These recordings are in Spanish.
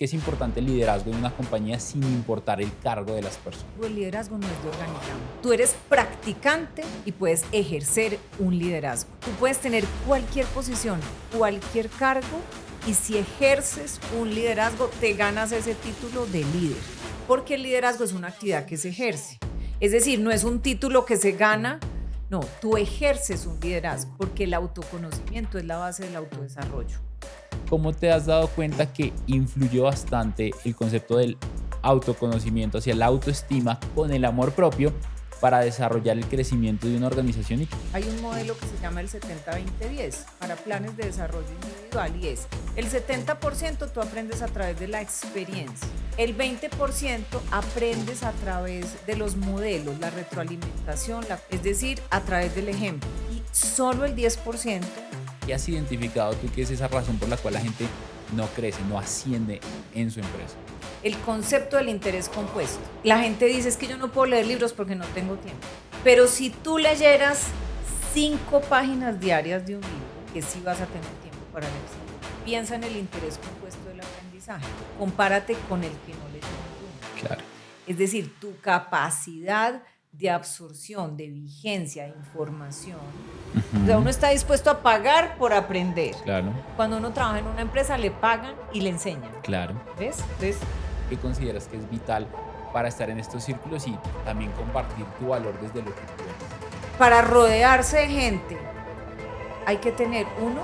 qué es importante el liderazgo en una compañía sin importar el cargo de las personas. El liderazgo no es de organigrama. Tú eres practicante y puedes ejercer un liderazgo. Tú puedes tener cualquier posición, cualquier cargo, y si ejerces un liderazgo, te ganas ese título de líder. Porque el liderazgo es una actividad que se ejerce. Es decir, no es un título que se gana. No, tú ejerces un liderazgo porque el autoconocimiento es la base del autodesarrollo. ¿Cómo te has dado cuenta que influyó bastante el concepto del autoconocimiento hacia la autoestima con el amor propio para desarrollar el crecimiento de una organización? Hay un modelo que se llama el 70-20-10 para planes de desarrollo individual y es el 70% tú aprendes a través de la experiencia, el 20% aprendes a través de los modelos, la retroalimentación, es decir, a través del ejemplo, y solo el 10%. ¿Qué has identificado tú que es esa razón por la cual la gente no crece, no asciende en su empresa? El concepto del interés compuesto. La gente dice, es que yo no puedo leer libros porque no tengo tiempo. Pero si tú leyeras 5 páginas diarias de un libro, que sí vas a tener tiempo para leer. Piensa en el interés compuesto del aprendizaje. Compárate con el que no leyó ninguno. Claro. Es decir, tu capacidad de absorción, de vigencia, de información. O sea, uno está dispuesto a pagar por aprender. Claro. Cuando uno trabaja en una empresa, le pagan y le enseñan. Claro. ¿Ves? Entonces, ¿qué consideras que es vital para estar en estos círculos y también compartir tu valor desde lo que tú eres? para rodearse de gente, hay que tener, uno,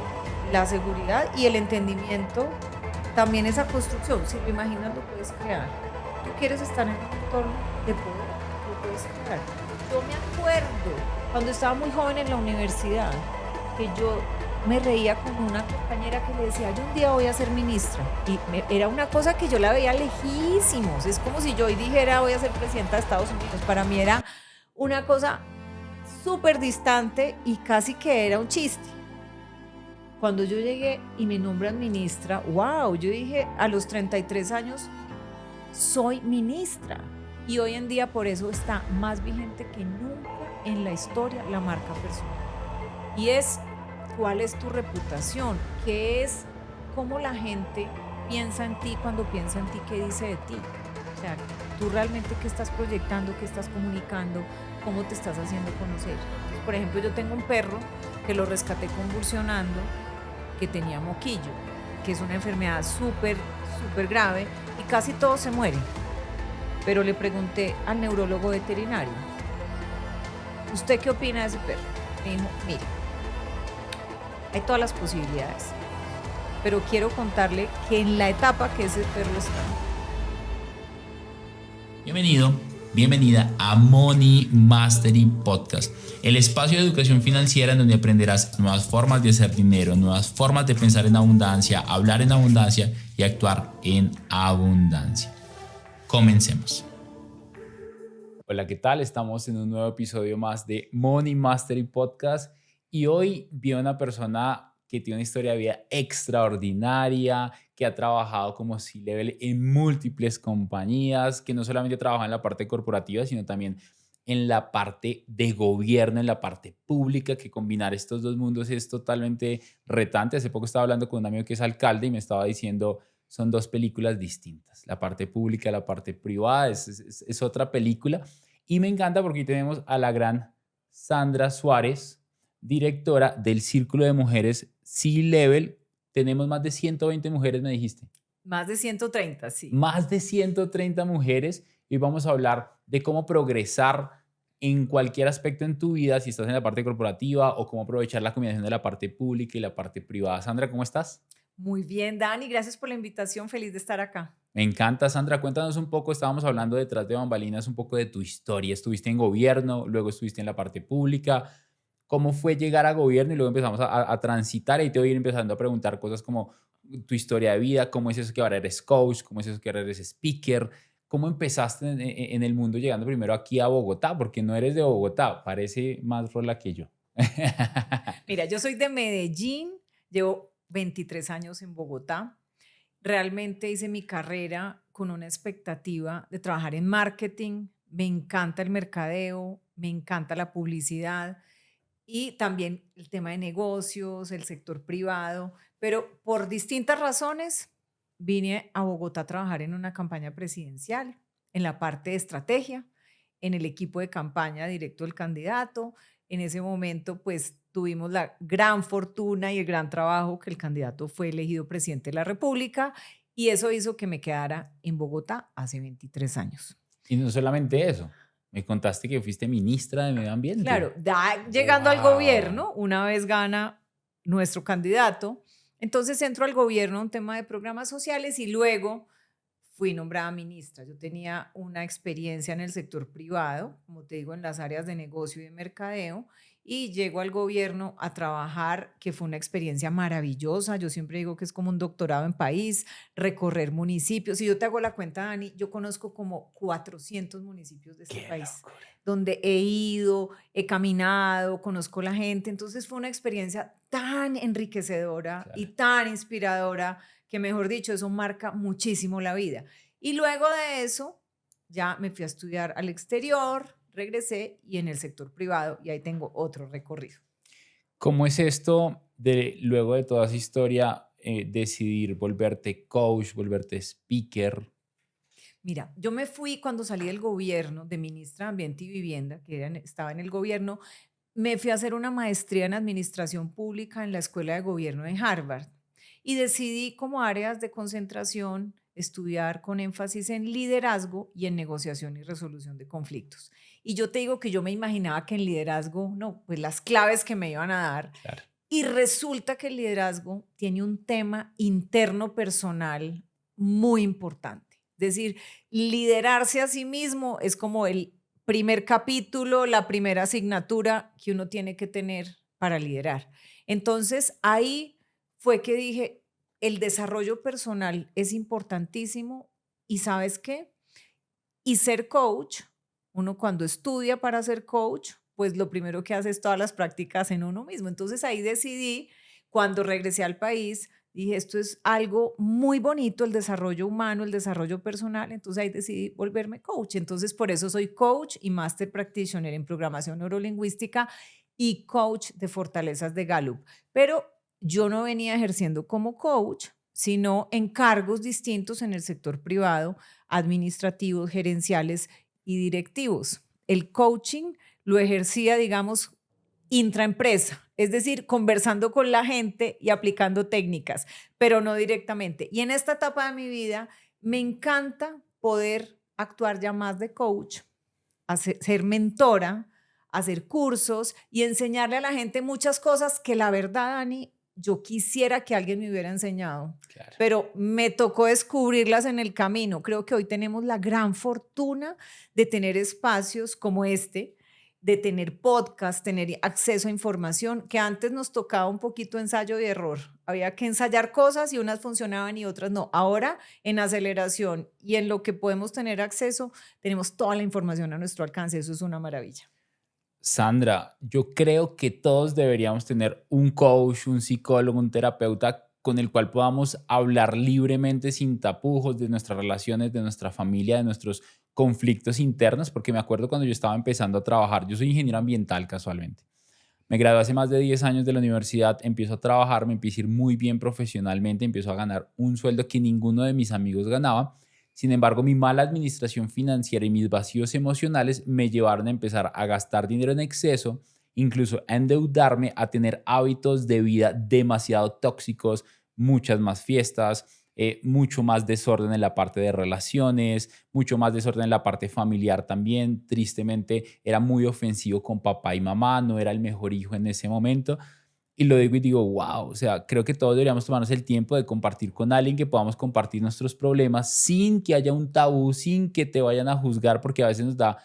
la seguridad y el entendimiento, también esa construcción. Si lo imaginas, lo puedes crear. Tú quieres estar en un entorno de poder, lo puedes crear. Yo me acuerdo cuando estaba muy joven en la universidad que yo me reía con una compañera que le decía, yo un día voy a ser ministra. Y era una cosa que yo la veía lejísimos. Es como si yo hoy dijera, voy a ser presidenta de Estados Unidos. Para mí era una cosa súper distante y casi que era un chiste. Cuando yo llegué y me nombran ministra, wow, yo dije, a los 33 años soy ministra. Y hoy en día por eso está más vigente que nunca en la historia la marca personal. Y es, ¿cuál es tu reputación? ¿Qué es cómo la gente piensa en ti cuando piensa en ti? ¿Qué dice de ti? O sea, tú realmente qué estás proyectando, qué estás comunicando, cómo te estás haciendo conocer. Entonces, por ejemplo, yo tengo un perro que lo rescaté convulsionando, que tenía moquillo, que es una enfermedad súper grave y casi todos se mueren. Pero le pregunté al neurólogo veterinario, ¿usted qué opina de ese perro? Me dijo, mire, hay todas las posibilidades, pero quiero contarle que en la etapa que ese perro está. Bienvenido, bienvenida a Money Mastery Podcast, el espacio de educación financiera en donde aprenderás nuevas formas de hacer dinero, nuevas formas de pensar en abundancia, hablar en abundancia y actuar en abundancia. Comencemos. Hola, ¿qué tal? Estamos en un nuevo episodio más de Money Mastery Podcast y hoy vi a una persona que tiene una historia de vida extraordinaria, que ha trabajado como C-Level en múltiples compañías, que no solamente trabaja en la parte corporativa, sino también en la parte de gobierno, en la parte pública, que combinar estos dos mundos es totalmente retante. Hace poco estaba hablando con un amigo que es alcalde y me estaba diciendo, son dos películas distintas. La parte pública, la parte privada, es otra película. Y me encanta porque aquí tenemos a la gran Sandra Suárez, directora del Círculo de Mujeres C-Level. Tenemos más de 120 mujeres, me dijiste. Más de 130, sí. Más de 130 mujeres. Y vamos a hablar de cómo progresar en cualquier aspecto en tu vida, si estás en la parte corporativa o cómo aprovechar la combinación de la parte pública y la parte privada. Sandra, ¿cómo estás? Muy bien, Dani, gracias por la invitación, feliz de estar acá. Me encanta, Sandra. Cuéntanos un poco, estábamos hablando detrás de bambalinas un poco de tu historia. Estuviste en gobierno, luego estuviste en la parte pública. ¿Cómo fue llegar a gobierno? Y luego empezamos a transitar y te voy a ir empezando a preguntar cosas como tu historia de vida, cómo es eso que ahora eres coach, cómo es eso que ahora eres speaker, cómo empezaste en el mundo llegando primero aquí a Bogotá, porque no eres de Bogotá, parece más rola que yo. Mira, yo soy de Medellín, llevo 23 años en Bogotá. Realmente hice mi carrera con una expectativa de trabajar en marketing. Me encanta el mercadeo, me encanta la publicidad y también el tema de negocios, el sector privado, pero por distintas razones vine a Bogotá a trabajar en una campaña presidencial, en la parte de estrategia, en el equipo de campaña directo del candidato. En ese momento, pues tuvimos la gran fortuna y el gran trabajo que el candidato fue elegido presidente de la República y eso hizo que me quedara en Bogotá hace 23 años. Y no solamente eso, me contaste que fuiste ministra de Medio Ambiente. Claro, llegando al gobierno, una vez gana nuestro candidato, entonces entro al gobierno un tema de programas sociales y luego fui nombrada ministra. Yo tenía una experiencia en el sector privado, como te digo, en las áreas de negocio y de mercadeo, y llego al gobierno a trabajar, que fue una experiencia maravillosa. Yo siempre digo que es como un doctorado en país, recorrer municipios. Si yo te hago la cuenta, Dani, yo conozco como 400 municipios de este país, donde he ido, he caminado, conozco la gente. Entonces fue una experiencia tan enriquecedora y tan inspiradora que, mejor dicho, eso marca muchísimo la vida. Y luego de eso ya me fui a estudiar al exterior, regresé y en el sector privado y ahí tengo otro recorrido. ¿Cómo es esto de luego de toda esa historia decidir volverte coach, volverte speaker? Mira, yo me fui cuando salí del gobierno de ministra de Ambiente y Vivienda, estaba en el gobierno, me fui a hacer una maestría en administración pública en la Escuela de Gobierno de Harvard y decidí como áreas de concentración estudiar con énfasis en liderazgo y en negociación y resolución de conflictos. Y yo te digo que yo me imaginaba que en liderazgo, no, pues las claves que me iban a dar. Claro. Y resulta que el liderazgo tiene un tema interno personal muy importante. Es decir, liderarse a sí mismo es como el primer capítulo, la primera asignatura que uno tiene que tener para liderar. Entonces, ahí fue que dije, el desarrollo personal es importantísimo y ¿sabes qué? Y ser coach, uno cuando estudia para ser coach, pues lo primero que hace es todas las prácticas en uno mismo. Entonces ahí decidí, cuando regresé al país, dije, esto es algo muy bonito, el desarrollo humano, el desarrollo personal. Entonces ahí decidí volverme coach. Entonces por eso soy coach y Master Practitioner en programación neurolingüística y coach de fortalezas de Gallup. Pero yo no venía ejerciendo como coach, sino en cargos distintos en el sector privado, administrativos, gerenciales y directivos. El coaching lo ejercía, digamos, intraempresa, es decir, conversando con la gente y aplicando técnicas, pero no directamente. Y en esta etapa de mi vida me encanta poder actuar ya más de coach, ser mentora, hacer cursos y enseñarle a la gente muchas cosas que la verdad, Dani, yo quisiera que alguien me hubiera enseñado, claro, pero me tocó descubrirlas en el camino. Creo que hoy tenemos la gran fortuna de tener espacios como este, de tener podcast, tener acceso a información, que antes nos tocaba un poquito ensayo y error. Había que ensayar cosas y unas funcionaban y otras no. Ahora, en aceleración y en lo que podemos tener acceso, tenemos toda la información a nuestro alcance. Eso es una maravilla. Sandra, yo creo que todos deberíamos tener un coach, un psicólogo, un terapeuta con el cual podamos hablar libremente sin tapujos de nuestras relaciones, de nuestra familia, de nuestros conflictos internos, porque me acuerdo cuando yo estaba empezando a trabajar, yo soy ingeniero ambiental casualmente. Me gradué hace más de 10 años de la universidad, empiezo a trabajar, me empiezo a ir muy bien profesionalmente, empiezo a ganar un sueldo que ninguno de mis amigos ganaba. Sin embargo, mi mala administración financiera y mis vacíos emocionales me llevaron a empezar a gastar dinero en exceso, incluso a endeudarme, a tener hábitos de vida demasiado tóxicos, muchas más fiestas, mucho más desorden en la parte de relaciones, mucho más desorden en la parte familiar también. Tristemente, era muy ofensivo con papá y mamá, no era el mejor hijo en ese momento. Y lo digo y digo, wow, o sea, creo que todos deberíamos tomarnos el tiempo de compartir con alguien, que podamos compartir nuestros problemas sin que haya un tabú, sin que te vayan a juzgar, porque a veces nos da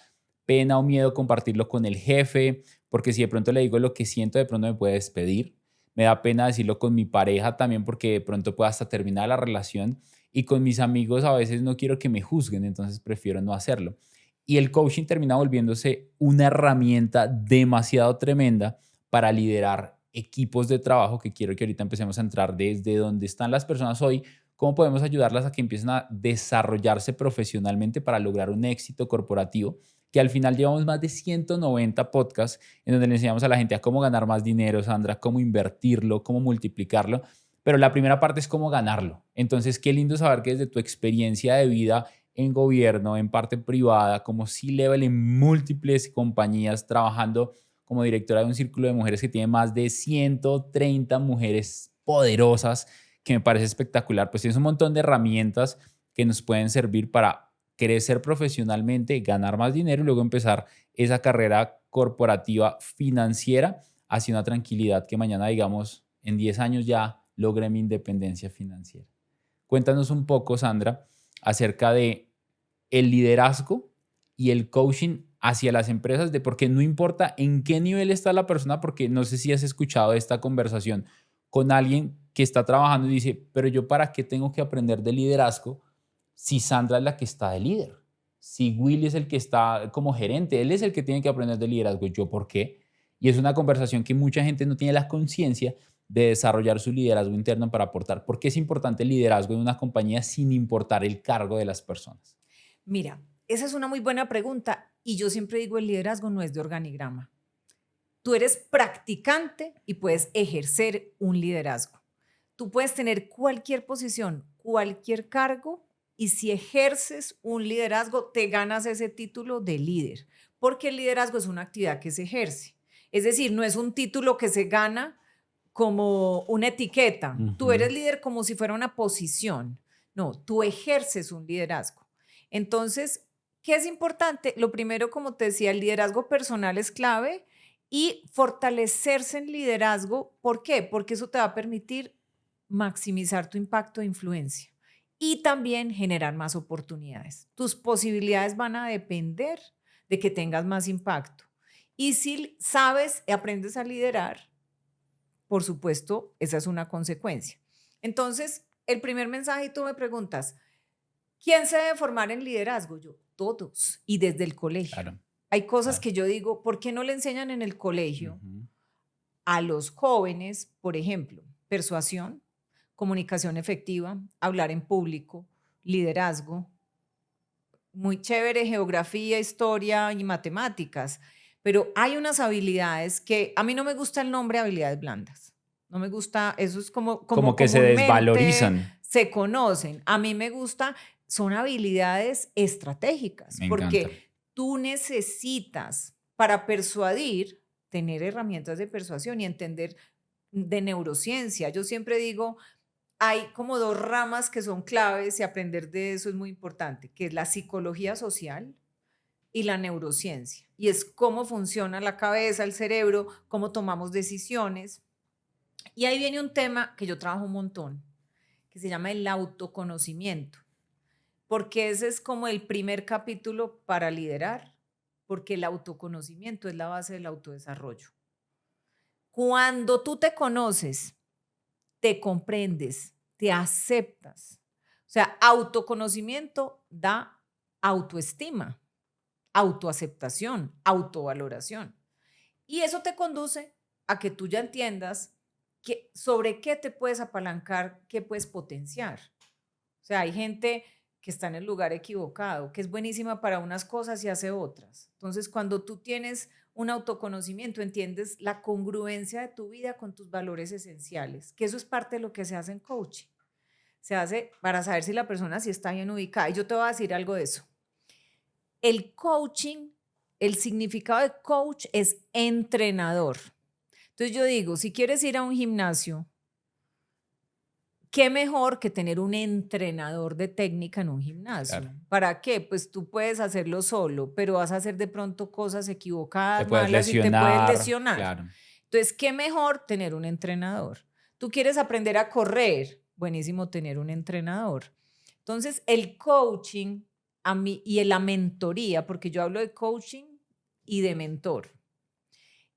pena o miedo compartirlo con el jefe, porque si de pronto le digo lo que siento, de pronto me puede despedir. Me da pena decirlo con mi pareja también, porque de pronto puede hasta terminar la relación. Y con mis amigos a veces no quiero que me juzguen, entonces prefiero no hacerlo. Y el coaching termina volviéndose una herramienta demasiado tremenda para liderar equipos de trabajo, que quiero que ahorita empecemos a entrar desde donde están las personas hoy, cómo podemos ayudarlas a que empiecen a desarrollarse profesionalmente para lograr un éxito corporativo, que al final llevamos más de 190 podcasts en donde le enseñamos a la gente a cómo ganar más dinero, Sandra, cómo invertirlo, cómo multiplicarlo, pero la primera parte es cómo ganarlo. Entonces, qué lindo saber que desde tu experiencia de vida en gobierno, en parte privada, como C-Level en múltiples compañías, trabajando como directora de un círculo de mujeres que tiene más de 130 mujeres poderosas, que me parece espectacular. Pues tienes un montón de herramientas que nos pueden servir para crecer profesionalmente, ganar más dinero y luego empezar esa carrera corporativa financiera hacia una tranquilidad que mañana, digamos, en 10 años ya logre mi independencia financiera. Cuéntanos un poco, Sandra, acerca de el liderazgo y el coaching hacia las empresas, de porque no importa en qué nivel está la persona, porque no sé si has escuchado esta conversación con alguien que está trabajando y dice, pero yo para qué tengo que aprender de liderazgo si Sandra es la que está de líder, si Willy es el que está como gerente, él es el que tiene que aprender de liderazgo, ¿yo por qué? Y es una conversación que mucha gente no tiene la conciencia de desarrollar su liderazgo interno para aportar. ¿Por qué es importante el liderazgo en una compañía sin importar el cargo de las personas? Mira, esa es una muy buena pregunta y yo siempre digo el liderazgo no es de organigrama. Tú eres practicante y puedes ejercer un liderazgo. Tú puedes tener cualquier posición, cualquier cargo y si ejerces un liderazgo te ganas ese título de líder, porque el liderazgo es una actividad que se ejerce. Es decir, no es un título que se gana como una etiqueta. Tú eres líder como si fuera una posición. No, tú ejerces un liderazgo. Entonces, ¿qué es importante? Lo primero, como te decía, el liderazgo personal es clave y fortalecerse en liderazgo. ¿Por qué? Porque eso te va a permitir maximizar tu impacto e influencia y también generar más oportunidades. Tus posibilidades van a depender de que tengas más impacto. Y si sabes, aprendes a liderar, por supuesto, esa es una consecuencia. Entonces, el primer mensaje, tú me preguntas, ¿quién se debe formar en liderazgo? Yo, todos, y desde el colegio. Claro, Hay cosas claro. que yo digo, ¿por qué no le enseñan en el colegio Ujú. a los jóvenes, por ejemplo, persuasión, comunicación efectiva, hablar en público, liderazgo? Muy chévere, geografía, historia y matemáticas, pero hay unas habilidades que a mí no me gusta el nombre habilidades blandas. No me gusta, eso es como Como que se comúnmente desvalorizan. se conocen. A mí me gusta, son habilidades estratégicas, Me encanta. porque tú necesitas para persuadir tener herramientas de persuasión y entender de neurociencia. Yo siempre digo, hay como dos ramas que son claves y aprender de eso es muy importante, que es la psicología social y la neurociencia. Y es cómo funciona la cabeza, el cerebro, cómo tomamos decisiones. Y ahí viene un tema que yo trabajo un montón, que se llama el autoconocimiento, porque ese es como el primer capítulo para liderar, porque el autoconocimiento es la base del autodesarrollo. Cuando tú te conoces, te comprendes, te aceptas. O sea, autoconocimiento da autoestima, autoaceptación, autovaloración. Y eso te conduce a que tú ya entiendas sobre qué te puedes apalancar, qué puedes potenciar. O sea, hay gente que está en el lugar equivocado, que es buenísima para unas cosas y hace otras. Entonces, cuando tú tienes un autoconocimiento, entiendes la congruencia de tu vida con tus valores esenciales, que eso es parte de lo que se hace en coaching. Se hace para saber si la persona sí está bien ubicada. Y yo te voy a decir algo de eso. El coaching, el significado de coach es entrenador. Entonces yo digo, si quieres ir a un gimnasio, ¿qué mejor que tener un entrenador de técnica en un gimnasio? Claro. ¿Para qué? Pues tú puedes hacerlo solo, pero vas a hacer de pronto cosas Te equivocadas, puedes malas y te puedes lesionar. lesionar. Claro. Entonces, ¿qué mejor tener un entrenador? ¿Tú quieres aprender a correr? Buenísimo tener un entrenador. Entonces, el coaching a mí, y la mentoría, porque yo hablo de coaching y de mentor.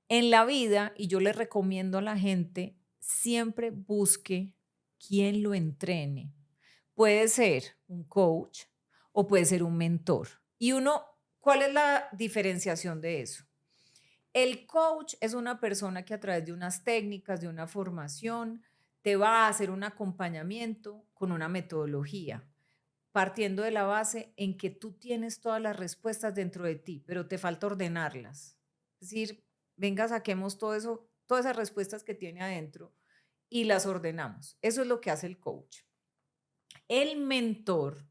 En la vida, y yo le recomiendo a la gente, siempre busque quien lo entrene. Puede ser un coach o puede ser un mentor. Y uno, ¿cuál es la diferenciación de eso? El coach es una persona que a través de unas técnicas, de una formación, te va a hacer un acompañamiento con una metodología, partiendo de la base en que tú tienes todas las respuestas dentro de ti, pero te falta ordenarlas. Es decir, venga, saquemos todo eso, todas esas respuestas que tiene adentro y las ordenamos. Eso es lo que hace el coach. El mentor,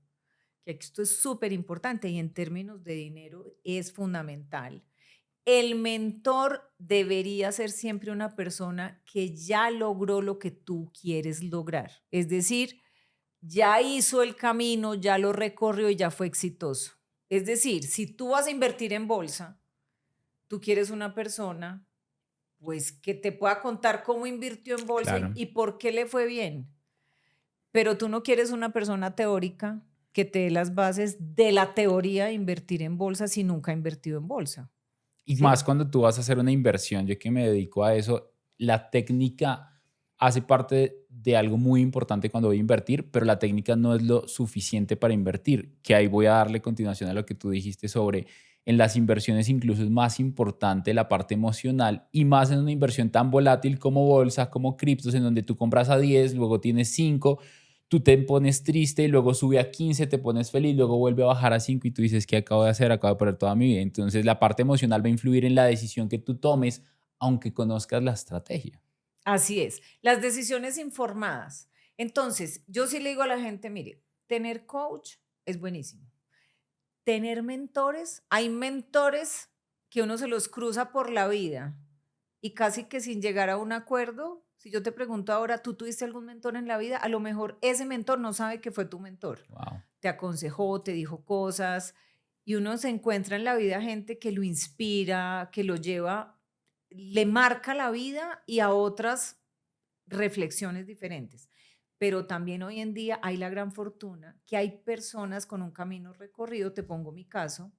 que esto es súper importante y en términos de dinero es fundamental. El mentor debería ser siempre una persona que ya logró lo que tú quieres lograr. Es decir, ya hizo el camino, ya lo recorrió y ya fue exitoso. Es decir, si tú vas a invertir en bolsa, tú quieres una persona pues que te pueda contar cómo invirtió en bolsa Claro. y por qué le fue bien. Pero tú no quieres una persona teórica que te dé las bases de la teoría de invertir en bolsa si nunca ha invertido en bolsa. Y ¿Sí? más cuando tú vas a hacer una inversión, yo que me dedico a eso, la técnica hace parte de algo muy importante cuando voy a invertir, pero la técnica no es lo suficiente para invertir, que ahí voy a darle continuación a lo que tú dijiste sobre en las inversiones incluso es más importante la parte emocional y más en una inversión tan volátil como bolsa, como criptos, en donde tú compras a 10, luego tienes 5, tú te pones triste y luego sube a 15, te pones feliz, luego vuelve a bajar a 5 y tú dices, ¿qué acabo de hacer? Acabo de perder toda mi vida. Entonces la parte emocional va a influir en la decisión que tú tomes, aunque conozcas la estrategia. Así es, las decisiones informadas. Entonces, yo sí le digo a la gente, mire, tener coach es buenísimo. Tener mentores, hay mentores que uno se los cruza por la vida y casi que sin llegar a un acuerdo, si yo te pregunto ahora, ¿tú tuviste algún mentor en la vida? A lo mejor ese mentor no sabe que fue tu mentor. Wow. Te aconsejó, te dijo cosas y uno se encuentra en la vida gente que lo inspira, que lo lleva, le marca la vida y a otras reflexiones diferentes. Pero también hoy en día hay la gran fortuna que hay personas con un camino recorrido, te pongo mi caso,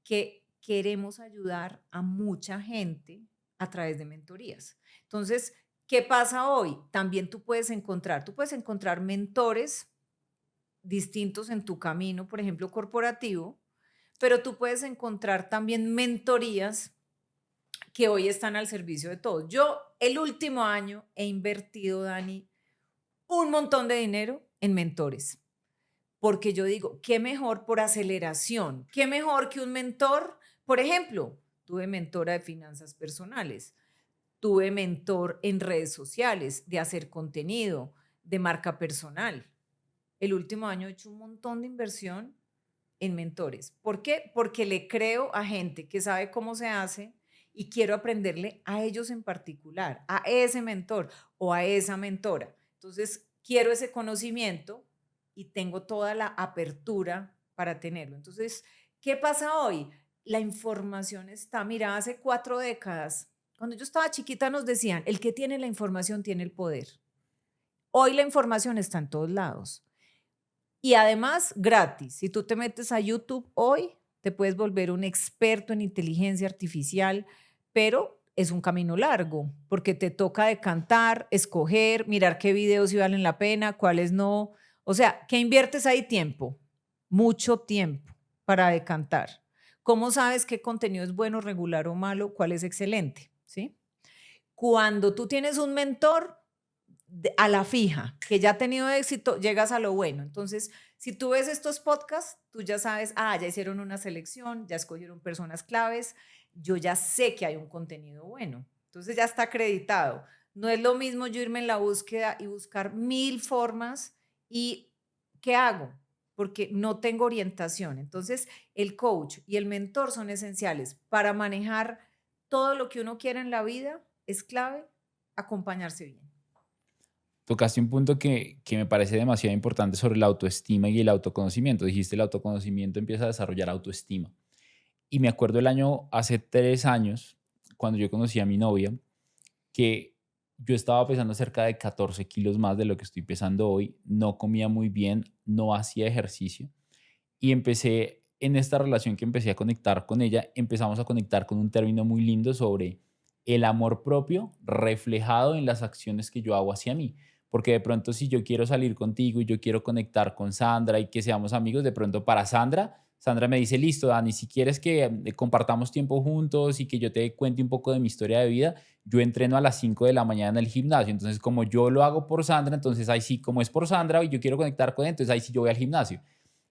que queremos ayudar a mucha gente a través de mentorías. Entonces, ¿qué pasa hoy? También tú puedes encontrar mentores distintos en tu camino, por ejemplo, corporativo, pero tú puedes encontrar también mentorías que hoy están al servicio de todos. Yo el último año he invertido, Dani, un montón de dinero en mentores, porque yo digo, qué mejor por aceleración, qué mejor que un mentor. Por ejemplo, tuve mentora de finanzas personales, tuve mentor en redes sociales, de hacer contenido, de marca personal. El último año he hecho un montón de inversión en mentores. ¿Por qué? Porque le creo a gente que sabe cómo se hace y quiero aprenderle a ellos en particular, a ese mentor o a esa mentora. Entonces, quiero ese conocimiento y tengo toda la apertura para tenerlo. Entonces, ¿qué pasa hoy? La información está, mira, hace 4 décadas, cuando yo estaba chiquita nos decían, el que tiene la información tiene el poder. Hoy la información está en todos lados. Y además, gratis. Si tú te metes a YouTube hoy, te puedes volver un experto en inteligencia artificial, pero es un camino largo, porque te toca decantar, escoger, mirar qué videos sí valen la pena, cuáles no. O sea, ¿qué inviertes ahí tiempo? Mucho tiempo para decantar. ¿Cómo sabes qué contenido es bueno, regular o malo? ¿Cuál es excelente? ¿Sí? Cuando tú tienes un mentor, a la fija, que ya ha tenido éxito, llegas a lo bueno. Entonces, si tú ves estos podcasts, tú ya sabes, ya hicieron una selección, ya escogieron personas claves, yo ya sé que hay un contenido bueno. Entonces ya está acreditado. No es lo mismo yo irme en la búsqueda y buscar 1000 formas y ¿qué hago? Porque no tengo orientación. Entonces, el coach y el mentor son esenciales para manejar todo lo que uno quiera en la vida. Es clave acompañarse bien. Tocaste un punto que me parece demasiado importante sobre la autoestima y el autoconocimiento. Dijiste el autoconocimiento empieza a desarrollar autoestima. Y me acuerdo el año, hace 3 años, cuando yo conocí a mi novia, que yo estaba pesando cerca de 14 kilos más de lo que estoy pesando hoy, no comía muy bien, no hacía ejercicio y empecé en esta relación que empecé a conectar con ella, empezamos a conectar con un término muy lindo sobre el amor propio reflejado en las acciones que yo hago hacia mí. Porque de pronto si yo quiero salir contigo y yo quiero conectar con Sandra y que seamos amigos, de pronto para Sandra me dice, listo, Dani, si quieres que compartamos tiempo juntos y que yo te cuente un poco de mi historia de vida, yo entreno a las 5 de la mañana en el gimnasio. Entonces, como yo lo hago por Sandra, entonces ahí sí, como es por Sandra y yo quiero conectar con él, entonces ahí sí yo voy al gimnasio.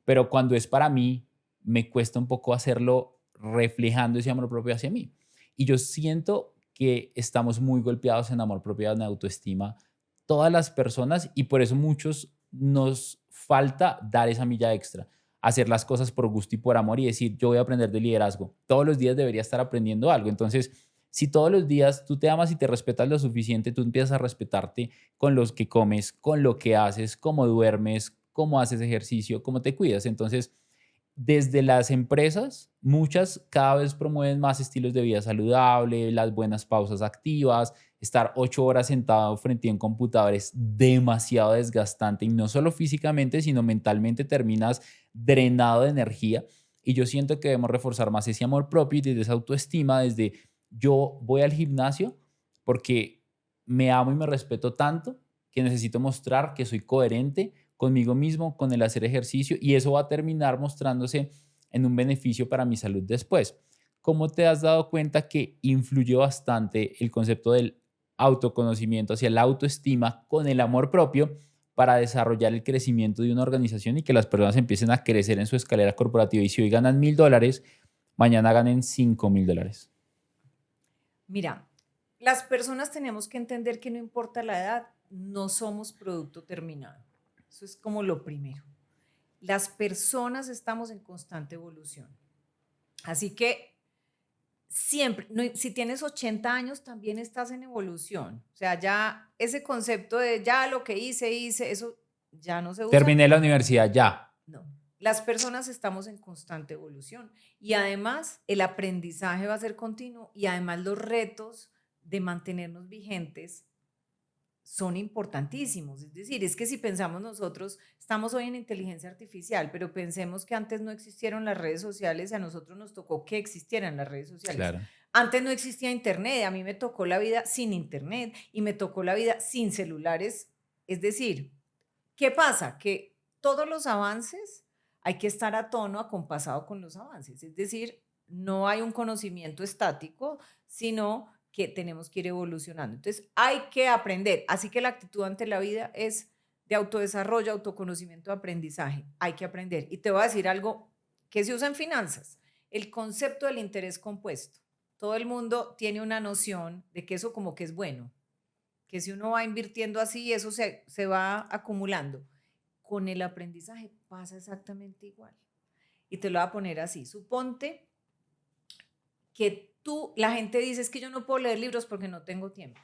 Pero cuando es para mí, me cuesta un poco hacerlo reflejando ese amor propio hacia mí. Y yo siento que estamos muy golpeados en amor propio y en autoestima todas las personas y por eso muchos nos falta dar esa milla extra, hacer las cosas por gusto y por amor y decir, yo voy a aprender de liderazgo. Todos los días debería estar aprendiendo algo. Entonces, si todos los días tú te amas y te respetas lo suficiente, tú empiezas a respetarte con los que comes, con lo que haces, cómo duermes, cómo haces ejercicio, cómo te cuidas. Entonces, desde las empresas, muchas cada vez promueven más estilos de vida saludable, las buenas pausas activas. Estar 8 horas sentado frente a un computador es demasiado desgastante y no solo físicamente, sino mentalmente terminas drenado de energía. Y yo siento que debemos reforzar más ese amor propio y desde esa autoestima, desde yo voy al gimnasio porque me amo y me respeto tanto que necesito mostrar que soy coherente conmigo mismo, con el hacer ejercicio y eso va a terminar mostrándose en un beneficio para mi salud después. ¿Cómo te has dado cuenta que influyó bastante el concepto del autoconocimiento hacia la autoestima con el amor propio para desarrollar el crecimiento de una organización y que las personas empiecen a crecer en su escalera corporativa? Y si hoy ganan $1,000, mañana ganen $5,000. Mira, las personas tenemos que entender que no importa la edad, no somos producto terminado. Eso es como lo primero. Las personas estamos en constante evolución. Así que siempre, no, si tienes 80 años, también estás en evolución. O sea, ya ese concepto de ya lo que hice, eso ya no se usa. Terminé la universidad, ya. No. Las personas estamos en constante evolución y además el aprendizaje va a ser continuo y además los retos de mantenernos vigentes son importantísimos. Es decir, es que si pensamos nosotros, estamos hoy en inteligencia artificial, pero pensemos que antes no existieron las redes sociales y a nosotros nos tocó que existieran las redes sociales. Claro. Antes no existía internet, a mí me tocó la vida sin internet y me tocó la vida sin celulares. Es decir, ¿qué pasa? Que todos los avances hay que estar a tono, acompasado con los avances. Es decir, no hay un conocimiento estático, sino que tenemos que ir evolucionando. Entonces, hay que aprender. Así que la actitud ante la vida es de autodesarrollo, autoconocimiento, aprendizaje. Hay que aprender. Y te voy a decir algo que se usa en finanzas, el concepto del interés compuesto. Todo el mundo tiene una noción de que eso como que es bueno, que si uno va invirtiendo así, eso se va acumulando. Con el aprendizaje pasa exactamente igual. Y te lo voy a poner así. Suponte que la gente dice, es que yo no puedo leer libros porque no tengo tiempo.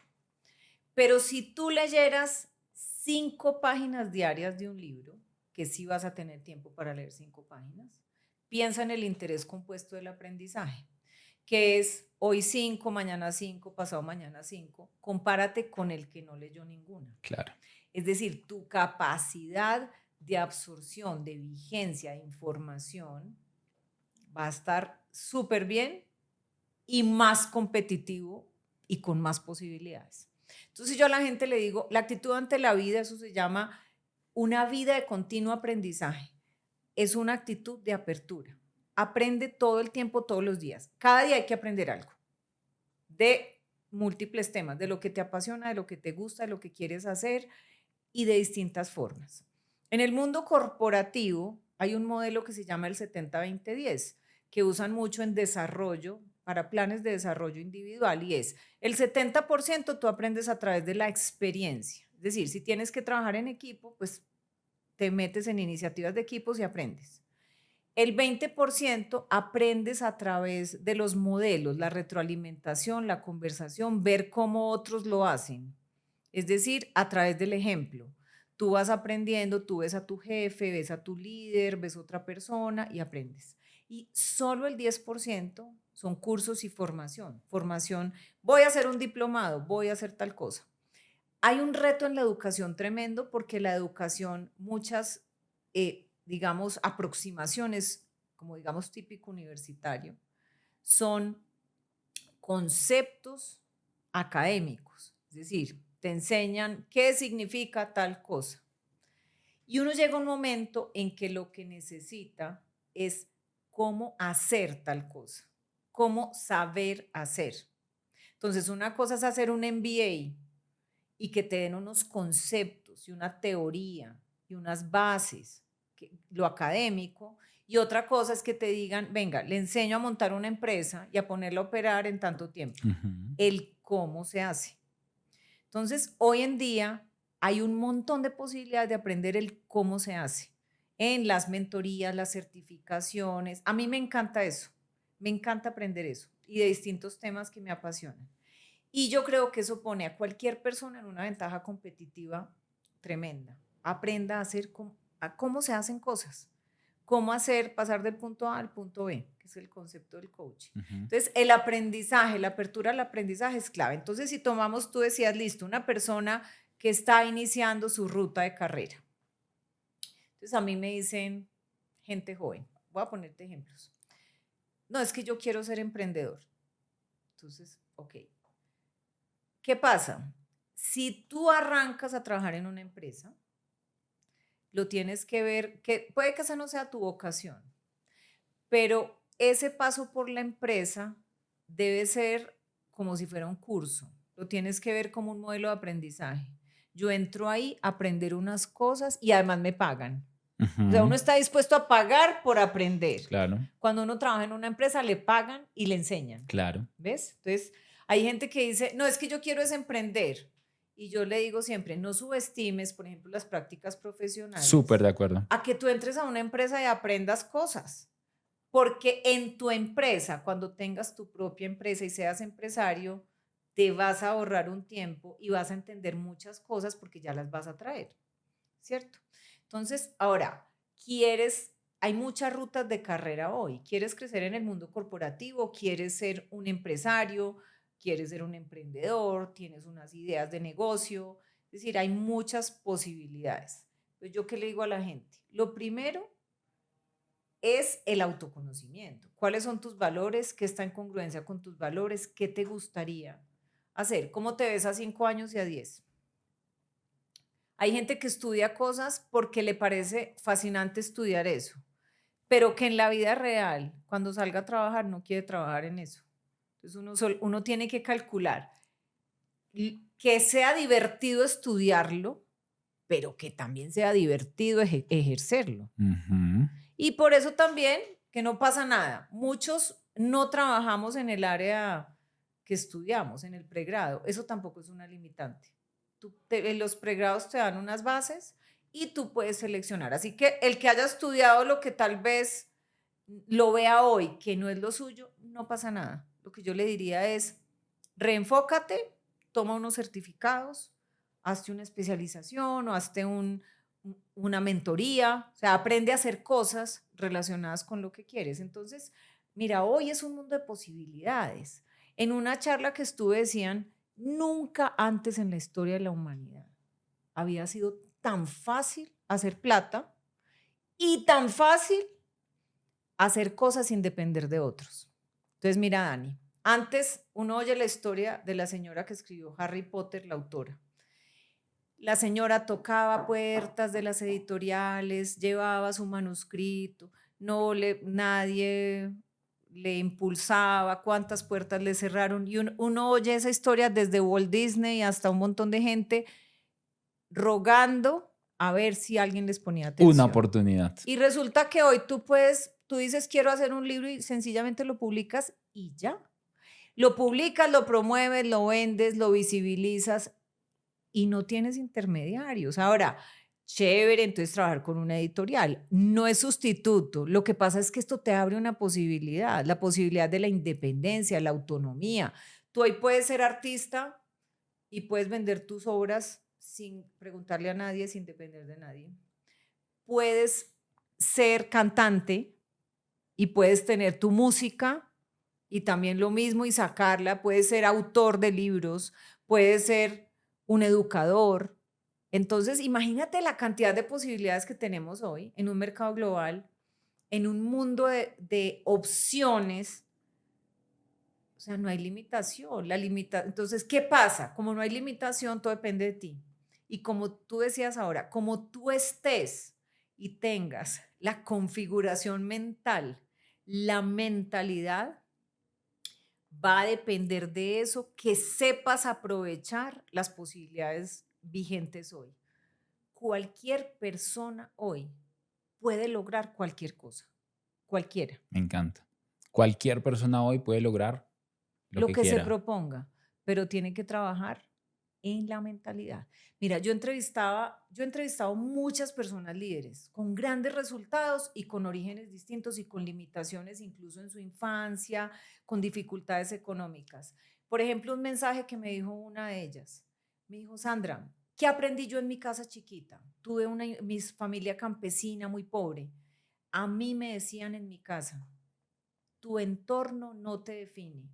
Pero si tú leyeras 5 páginas diarias de un libro, que sí vas a tener tiempo para leer 5 páginas, piensa en el interés compuesto del aprendizaje, que es hoy 5, mañana 5, pasado mañana 5, compárate con el que no leyó ninguna. Claro. Es decir, tu capacidad de absorción, de vigencia de información va a estar súper bien y más competitivo y con más posibilidades. Entonces yo a la gente le digo, la actitud ante la vida, eso se llama una vida de continuo aprendizaje. Es una actitud de apertura. Aprende todo el tiempo, todos los días. Cada día hay que aprender algo de múltiples temas, de lo que te apasiona, de lo que te gusta, de lo que quieres hacer y de distintas formas. En el mundo corporativo hay un modelo que se llama el 70-20-10, que usan mucho en desarrollo, para planes de desarrollo individual, y es el 70% tú aprendes a través de la experiencia. Es decir, si tienes que trabajar en equipo, pues te metes en iniciativas de equipos y aprendes. El 20% aprendes a través de los modelos, la retroalimentación, la conversación, ver cómo otros lo hacen. Es decir, a través del ejemplo. Tú vas aprendiendo, tú ves a tu jefe, ves a tu líder, ves a otra persona y aprendes. Y solo el 10% son cursos y formación. Formación, voy a hacer un diplomado, voy a hacer tal cosa. Hay un reto en la educación tremendo porque la educación, muchas, digamos, aproximaciones, como digamos típico universitario, son conceptos académicos. Es decir, te enseñan qué significa tal cosa. Y uno llega a un momento en que lo que necesita es cómo hacer tal cosa, cómo saber hacer. Entonces, una cosa es hacer un MBA y que te den unos conceptos y una teoría y unas bases, lo académico, y otra cosa es que te digan, venga, le enseño a montar una empresa y a ponerla a operar en tanto tiempo. El cómo se hace. Entonces, hoy en día, hay un montón de posibilidades de aprender el cómo se hace en las mentorías, las certificaciones. A mí me encanta eso, me encanta aprender eso y de distintos temas que me apasionan. Y yo creo que eso pone a cualquier persona en una ventaja competitiva tremenda. Aprenda a hacer cómo se hacen cosas, cómo hacer pasar del punto A al punto B, que es el concepto del coaching. Entonces, el aprendizaje, la apertura al aprendizaje es clave. Entonces, si tomamos, tú decías, listo, una persona que está iniciando su ruta de carrera. Entonces, a mí me dicen gente joven, voy a ponerte ejemplos. No, es que yo quiero ser emprendedor. Entonces, ok. ¿Qué pasa? Si tú arrancas a trabajar en una empresa, lo tienes que ver, que puede que esa no sea tu vocación, pero ese paso por la empresa debe ser como si fuera un curso. Lo tienes que ver como un modelo de aprendizaje. Yo entro ahí a aprender unas cosas y además me pagan. O sea, uno está dispuesto a pagar por aprender. Claro. Cuando uno trabaja en una empresa, le pagan y le enseñan. Claro. ¿Ves? Entonces, hay gente que dice, no, es que yo quiero es emprender. Y yo le digo siempre, no subestimes, por ejemplo, las prácticas profesionales. Súper de acuerdo. A que tú entres a una empresa y aprendas cosas. Porque en tu empresa, cuando tengas tu propia empresa y seas empresario, te vas a ahorrar un tiempo y vas a entender muchas cosas porque ya las vas a traer, ¿cierto? Entonces, ahora, hay muchas rutas de carrera hoy. ¿Quieres crecer en el mundo corporativo? ¿Quieres ser un empresario? ¿Quieres ser un emprendedor? ¿Tienes unas ideas de negocio? Es decir, hay muchas posibilidades. Entonces, ¿yo qué le digo a la gente? Lo primero es el autoconocimiento. ¿Cuáles son tus valores? ¿Qué está en congruencia con tus valores? ¿Qué te gustaría hacer? ¿Cómo te ves a 5 años y a 10? Hay gente que estudia cosas porque le parece fascinante estudiar eso, pero que en la vida real, cuando salga a trabajar, no quiere trabajar en eso. Entonces uno tiene que calcular que sea divertido estudiarlo, pero que también sea divertido ejercerlo. Y por eso también que no pasa nada. Muchos no trabajamos en el área que estudiamos, en el pregrado. Eso tampoco es una limitante. En los pregrados te dan unas bases y tú puedes seleccionar. Así que el que haya estudiado lo que tal vez lo vea hoy, que no es lo suyo, no pasa nada. Lo que yo le diría es, reenfócate, toma unos certificados, hazte una especialización o hazte una mentoría, o sea, aprende a hacer cosas relacionadas con lo que quieres. Entonces, mira, hoy es un mundo de posibilidades. En una charla que estuve decían, nunca antes en la historia de la humanidad había sido tan fácil hacer plata y tan fácil hacer cosas sin depender de otros. Entonces, mira, Dani, antes uno oye la historia de la señora que escribió Harry Potter, la autora. La señora tocaba puertas de las editoriales, llevaba su manuscrito, nadie le impulsaba, cuántas puertas le cerraron. Y uno oye esa historia desde Walt Disney hasta un montón de gente rogando a ver si alguien les ponía atención. Una oportunidad. Y resulta que hoy tú dices quiero hacer un libro y sencillamente lo publicas y ya. Lo publicas, lo promueves, lo vendes, lo visibilizas y no tienes intermediarios. Ahora, chévere, entonces trabajar con una editorial. No es sustituto. Lo que pasa es que esto te abre una posibilidad, la posibilidad de la independencia, la autonomía. Tú hoy puedes ser artista y puedes vender tus obras sin preguntarle a nadie, sin depender de nadie. Puedes ser cantante y puedes tener tu música y también lo mismo y sacarla. Puedes ser autor de libros, puedes ser un educador. Entonces, imagínate la cantidad de posibilidades que tenemos hoy en un mercado global, en un mundo de opciones. O sea, no hay limitación. Entonces, ¿qué pasa? Como no hay limitación, todo depende de ti. Y como tú decías ahora, como tú estés y tengas la configuración mental, la mentalidad, va a depender de eso, que sepas aprovechar las posibilidades vigentes hoy. Cualquier persona hoy puede lograr cualquier cosa, cualquiera. Me encanta. Cualquier persona hoy puede lograr lo que se quiera. proponga, pero tiene que trabajar en la mentalidad. Mira, yo he entrevistado muchas personas líderes con grandes resultados y con orígenes distintos y con limitaciones incluso en su infancia, con dificultades económicas. Por ejemplo, un mensaje que me dijo una de ellas. Me dijo: Sandra, ¿qué aprendí yo en mi casa chiquita? Tuve mi familia campesina muy pobre. A mí me decían en mi casa: tu entorno no te define,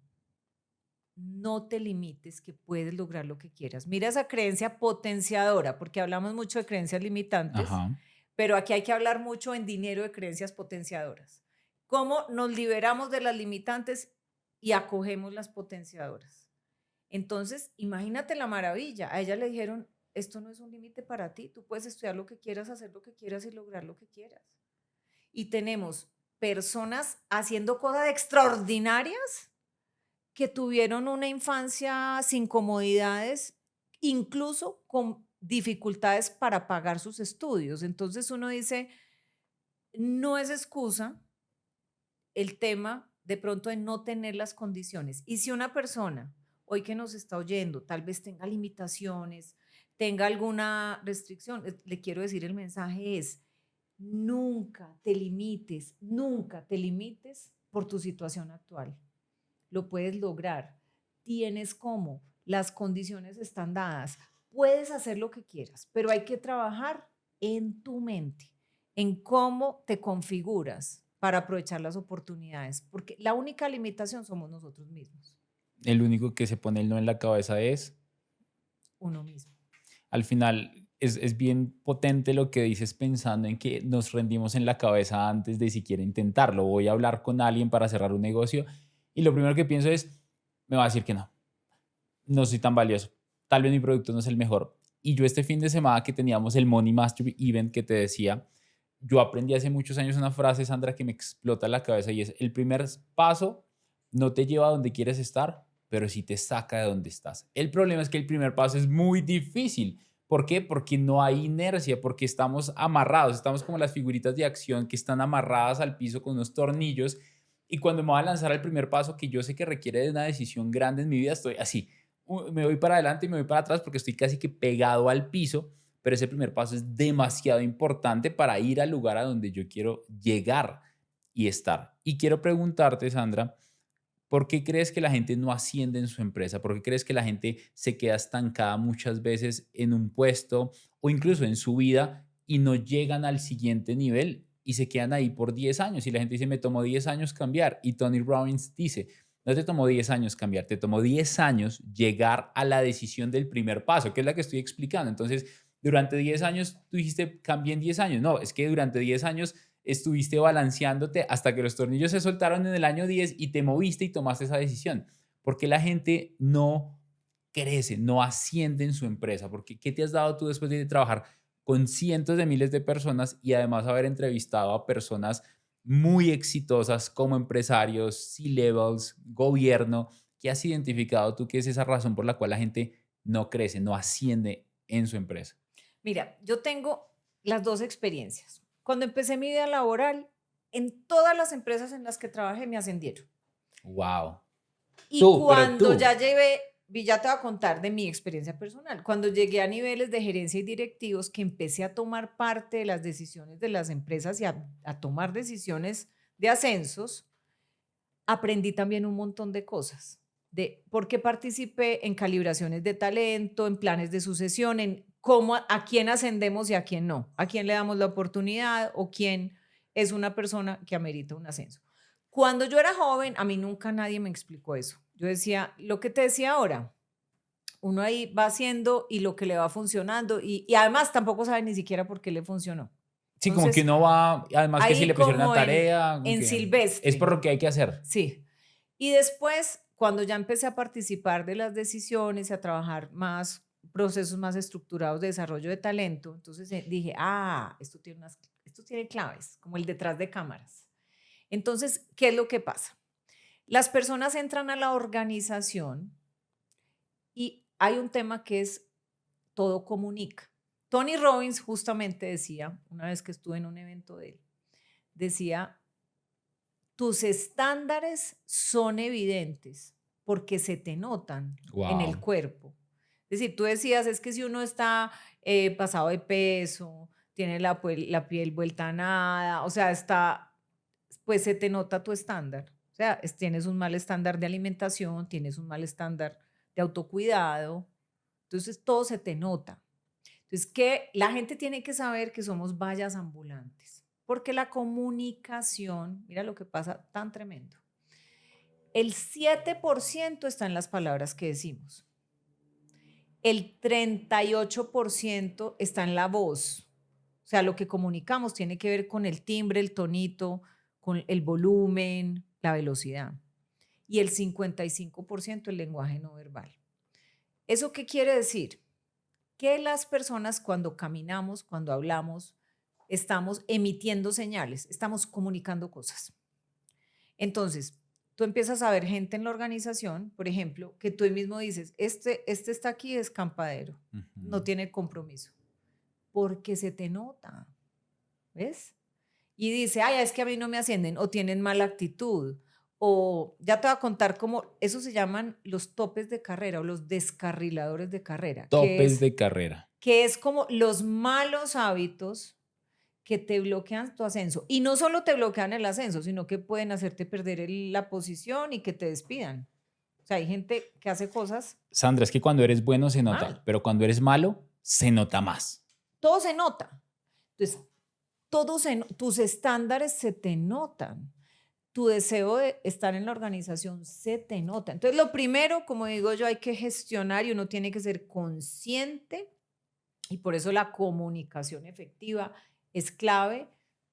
no te limites, que puedes lograr lo que quieras. Mira esa creencia potenciadora, porque hablamos mucho de creencias limitantes, Ajá. pero aquí hay que hablar mucho en dinero de creencias potenciadoras. ¿Cómo nos liberamos de las limitantes y acogemos las potenciadoras? Entonces, imagínate la maravilla. A ella le dijeron: esto no es un límite para ti, tú puedes estudiar lo que quieras, hacer lo que quieras y lograr lo que quieras. Y tenemos personas haciendo cosas extraordinarias que tuvieron una infancia sin comodidades, incluso con dificultades para pagar sus estudios. Entonces uno dice, no es excusa el tema de pronto de no tener las condiciones. Y si una persona hoy que nos está oyendo tal vez tenga limitaciones, tenga alguna restricción, le quiero decir, el mensaje es: nunca te limites por tu situación actual. Lo puedes lograr, tienes cómo, las condiciones están dadas, puedes hacer lo que quieras, pero hay que trabajar en tu mente, en cómo te configuras para aprovechar las oportunidades, porque la única limitación somos nosotros mismos, El único que se pone el no en la cabeza es, uno mismo. al final, es bien potente lo que dices pensando en que nos rendimos en la cabeza antes de siquiera intentarlo. Voy a hablar con alguien para cerrar un negocio y lo primero que pienso es, me va a decir que no, no soy tan valioso, tal vez mi producto no es el mejor. Y yo este fin de semana que teníamos el Money Mastery Event que te decía, yo aprendí hace muchos años una frase, Sandra, que me explota la cabeza y es: el primer paso no te lleva a donde quieres estar, pero sí te saca de donde estás. El problema es que el primer paso es muy difícil. ¿Por qué? Porque no hay inercia, porque estamos amarrados, estamos como las figuritas de acción que están amarradas al piso con unos tornillos, y cuando me voy a lanzar al primer paso que yo sé que requiere de una decisión grande en mi vida, estoy así, me voy para adelante y me voy para atrás porque estoy casi que pegado al piso, pero ese primer paso es demasiado importante para ir al lugar a donde yo quiero llegar y estar. Y quiero preguntarte, Sandra, ¿por qué crees que la gente no asciende en su empresa? ¿Por qué crees que la gente se queda estancada muchas veces en un puesto o incluso en su vida y no llegan al siguiente nivel y se quedan ahí por 10 años? Y la gente dice, me tomó 10 años cambiar. Y Tony Robbins dice, no te tomó 10 años cambiar, te tomó 10 años llegar a la decisión del primer paso, que es la que estoy explicando. Entonces, durante 10 años, tú dijiste, cambié en 10 años. No, es que durante 10 años estuviste balanceándote hasta que los tornillos se soltaron en el año 10 y te moviste y tomaste esa decisión. Porque la gente no crece, no asciende en su empresa. Porque ¿qué te has dado tú después de trabajar con cientos de miles de personas y además haber entrevistado a personas muy exitosas como empresarios, C-levels, gobierno? ¿Qué has identificado tú que es esa razón por la cual la gente no crece, no asciende en su empresa? Mira, yo tengo las dos experiencias. Cuando empecé mi vida laboral, en todas las empresas en las que trabajé me ascendieron. Wow. Y Tú, pero cuando tú. ya llevé, ya te voy a contar de mi experiencia personal, cuando llegué a niveles de gerencia y directivos, que empecé a tomar parte de las decisiones de las empresas y a tomar decisiones de ascensos, aprendí también un montón de cosas, porque participé en calibraciones de talento, en planes de sucesión, en cómo, a quién ascendemos y a quién no, a quién le damos la oportunidad o quién es una persona que amerita un ascenso. Cuando yo era joven, a mí nunca nadie me explicó eso. Yo decía, lo que te decía ahora, uno ahí va haciendo y lo que le va funcionando y además tampoco sabe ni siquiera por qué le funcionó. Sí, como que Entonces, uno va, además que si ahí le pusieron una como tarea, como en que es por silvestre, lo que hay que hacer. sí. Y después, cuando ya empecé a participar de las decisiones y a trabajar más procesos más estructurados de desarrollo de talento, entonces dije, esto tiene claves, como el detrás de cámaras. Entonces, ¿qué es lo que pasa? Las personas entran a la organización y hay un tema que es todo comunica. Tony Robbins justamente decía, una vez que estuve en un evento de él, decía, tus estándares son evidentes porque se te notan en el Wow. cuerpo. Es decir, tú decías, es que si uno está pasado de peso, tiene la piel vuelta a nada, o sea, pues se te nota tu estándar. O sea, tienes un mal estándar de alimentación, tienes un mal estándar de autocuidado, entonces todo se te nota. Entonces, que la gente tiene que saber que somos vallas ambulantes, porque la comunicación, mira lo que pasa tan tremendo. El 7% está en las palabras que decimos. El 38% está en la voz. O sea, lo que comunicamos tiene que ver con el timbre, el tonito, con el volumen, la velocidad. Y el 55% el lenguaje no verbal. ¿Eso qué quiere decir? Que las personas cuando caminamos, cuando hablamos, estamos emitiendo señales, estamos comunicando cosas. Entonces, tú empiezas a ver gente en la organización, por ejemplo, que tú mismo dices, este está aquí, es campadero, no tiene compromiso, porque se te nota, ¿ves? Y dice, ay, es que a mí no me ascienden, o tienen mala actitud, o ya te voy a contar cómo, eso se llaman los topes de carrera o los descarriladores de carrera. Topes de carrera. Que es como los malos hábitos que te bloquean tu ascenso. Y no solo te bloquean el ascenso, sino que pueden hacerte perder la posición y que te despidan. O sea, hay gente que hace cosas. Sandra, es que cuando eres bueno se nota, mal. pero cuando eres malo se nota más. Todo se nota. Entonces, tus estándares se te notan. Tu deseo de estar en la organización se te nota. Entonces, lo primero, como digo yo, hay que gestionar y uno tiene que ser consciente, y por eso la comunicación efectiva es clave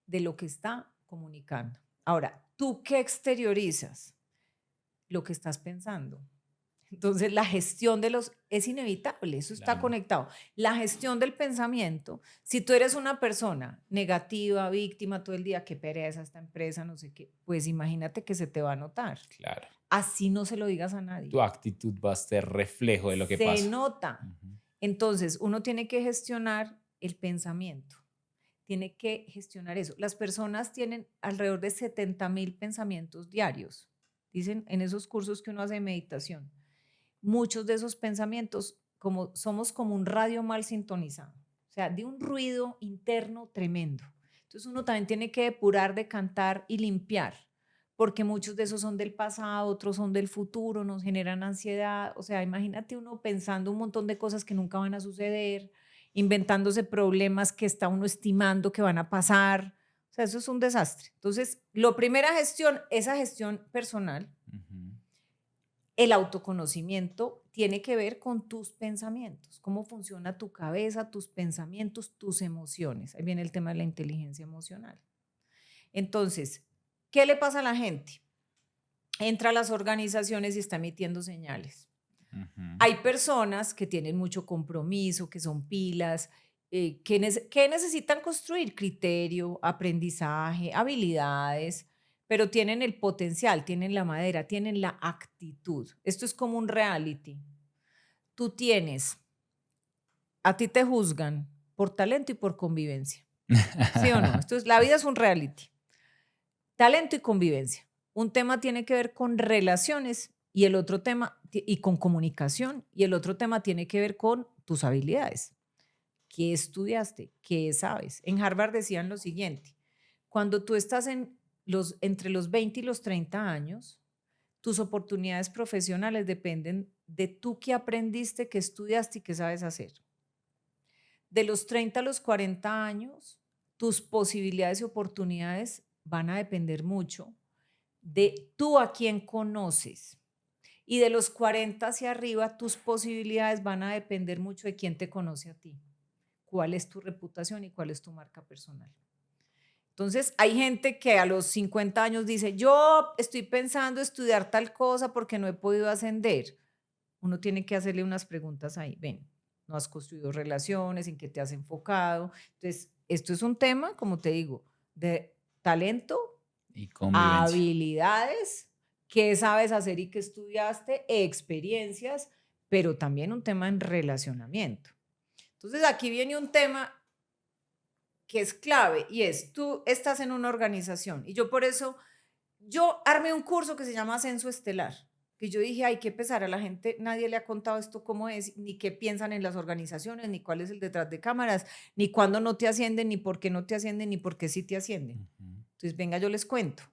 de lo que está comunicando. Ahora, ¿tú qué exteriorizas? Lo que estás pensando. Entonces, la gestión es inevitable, eso está conectado. La gestión del pensamiento, si tú eres una persona negativa, víctima todo el día, qué pereza esta empresa, no sé qué, pues imagínate que se te va a notar. Claro. Así no se lo digas a nadie. Tu actitud va a ser reflejo de lo que pasa. Se nota. Entonces, uno tiene que gestionar el pensamiento. Tiene que gestionar eso. Las personas tienen alrededor de 70,000 pensamientos diarios. Dicen en esos cursos que uno hace de meditación. Muchos de esos pensamientos somos como un radio mal sintonizado. O sea, de un ruido interno tremendo. Entonces uno también tiene que depurar, decantar y limpiar. Porque muchos de esos son del pasado, otros son del futuro, nos generan ansiedad. O sea, imagínate uno pensando un montón de cosas que nunca van a suceder, inventándose problemas que está uno estimando que van a pasar. O sea, eso es un desastre. Entonces, la primera gestión, esa gestión personal, el autoconocimiento tiene que ver con tus pensamientos, cómo funciona tu cabeza, tus pensamientos, tus emociones. Ahí viene el tema de la inteligencia emocional. Entonces, ¿qué le pasa a la gente? Entra a las organizaciones y está emitiendo señales. Hay personas que tienen mucho compromiso, que son pilas, que necesitan construir criterio, aprendizaje, habilidades, pero tienen el potencial, tienen la madera, tienen la actitud. Esto es como un reality. A ti te juzgan por talento y por convivencia. ¿Sí o no? La vida es un reality. Talento y convivencia. Un tema tiene que ver con relaciones y el otro tema, y con comunicación, y el otro tema tiene que ver con tus habilidades. ¿Qué estudiaste? ¿Qué sabes? En Harvard decían lo siguiente: cuando tú estás entre los 20 y los 30 años, tus oportunidades profesionales dependen de tú qué aprendiste, qué estudiaste y qué sabes hacer. De los 30 a los 40 años, tus posibilidades y oportunidades van a depender mucho de tú a quién conoces. Y de los 40 hacia arriba, tus posibilidades van a depender mucho de quién te conoce a ti. ¿Cuál es tu reputación y cuál es tu marca personal? Entonces, hay gente que a los 50 años dice, yo estoy pensando estudiar tal cosa porque no he podido ascender. Uno tiene que hacerle unas preguntas ahí. Ven, no has construido relaciones, en qué te has enfocado. Entonces, esto es un tema, como te digo, de talento y convivencia, habilidades, qué sabes hacer y qué estudiaste, experiencias, pero también un tema en relacionamiento. Entonces, aquí viene un tema que es clave y es, tú estás en una organización y yo por eso, yo armé un curso que se llama Ascenso Estelar, porque yo dije, hay que pesar a la gente, nadie le ha contado esto cómo es, ni qué piensan en las organizaciones, ni cuál es el detrás de cámaras, ni cuándo no te ascienden, ni por qué no te ascienden, ni por qué sí te ascienden. Entonces, venga, yo les cuento.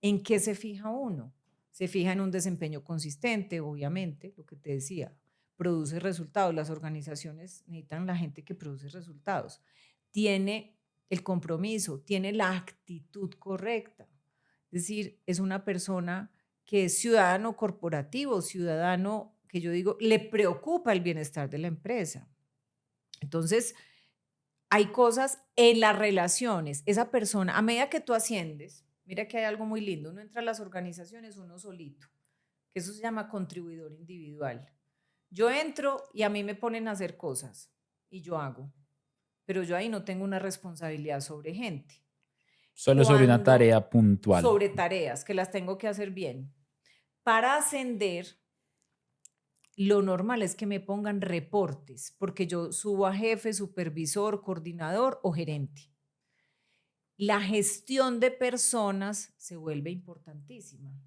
¿En qué se fija uno? Se fija en un desempeño consistente, obviamente, lo que te decía, produce resultados. Las organizaciones necesitan la gente que produce resultados. Tiene el compromiso, tiene la actitud correcta. Es decir, es una persona que es ciudadano corporativo, ciudadano que yo digo, le preocupa el bienestar de la empresa. Entonces, hay cosas en las relaciones. Esa persona, a medida que tú asciendes, mira que hay algo muy lindo, uno entra a las organizaciones uno solito, que eso se llama contribuidor individual. Yo entro y a mí me ponen a hacer cosas y yo hago, pero yo ahí no tengo una responsabilidad sobre gente. Solo sobre una tarea puntual. Sobre tareas que las tengo que hacer bien. Para ascender, lo normal es que me pongan reportes, porque yo subo a jefe, supervisor, coordinador o gerente. La gestión de personas se vuelve importantísima.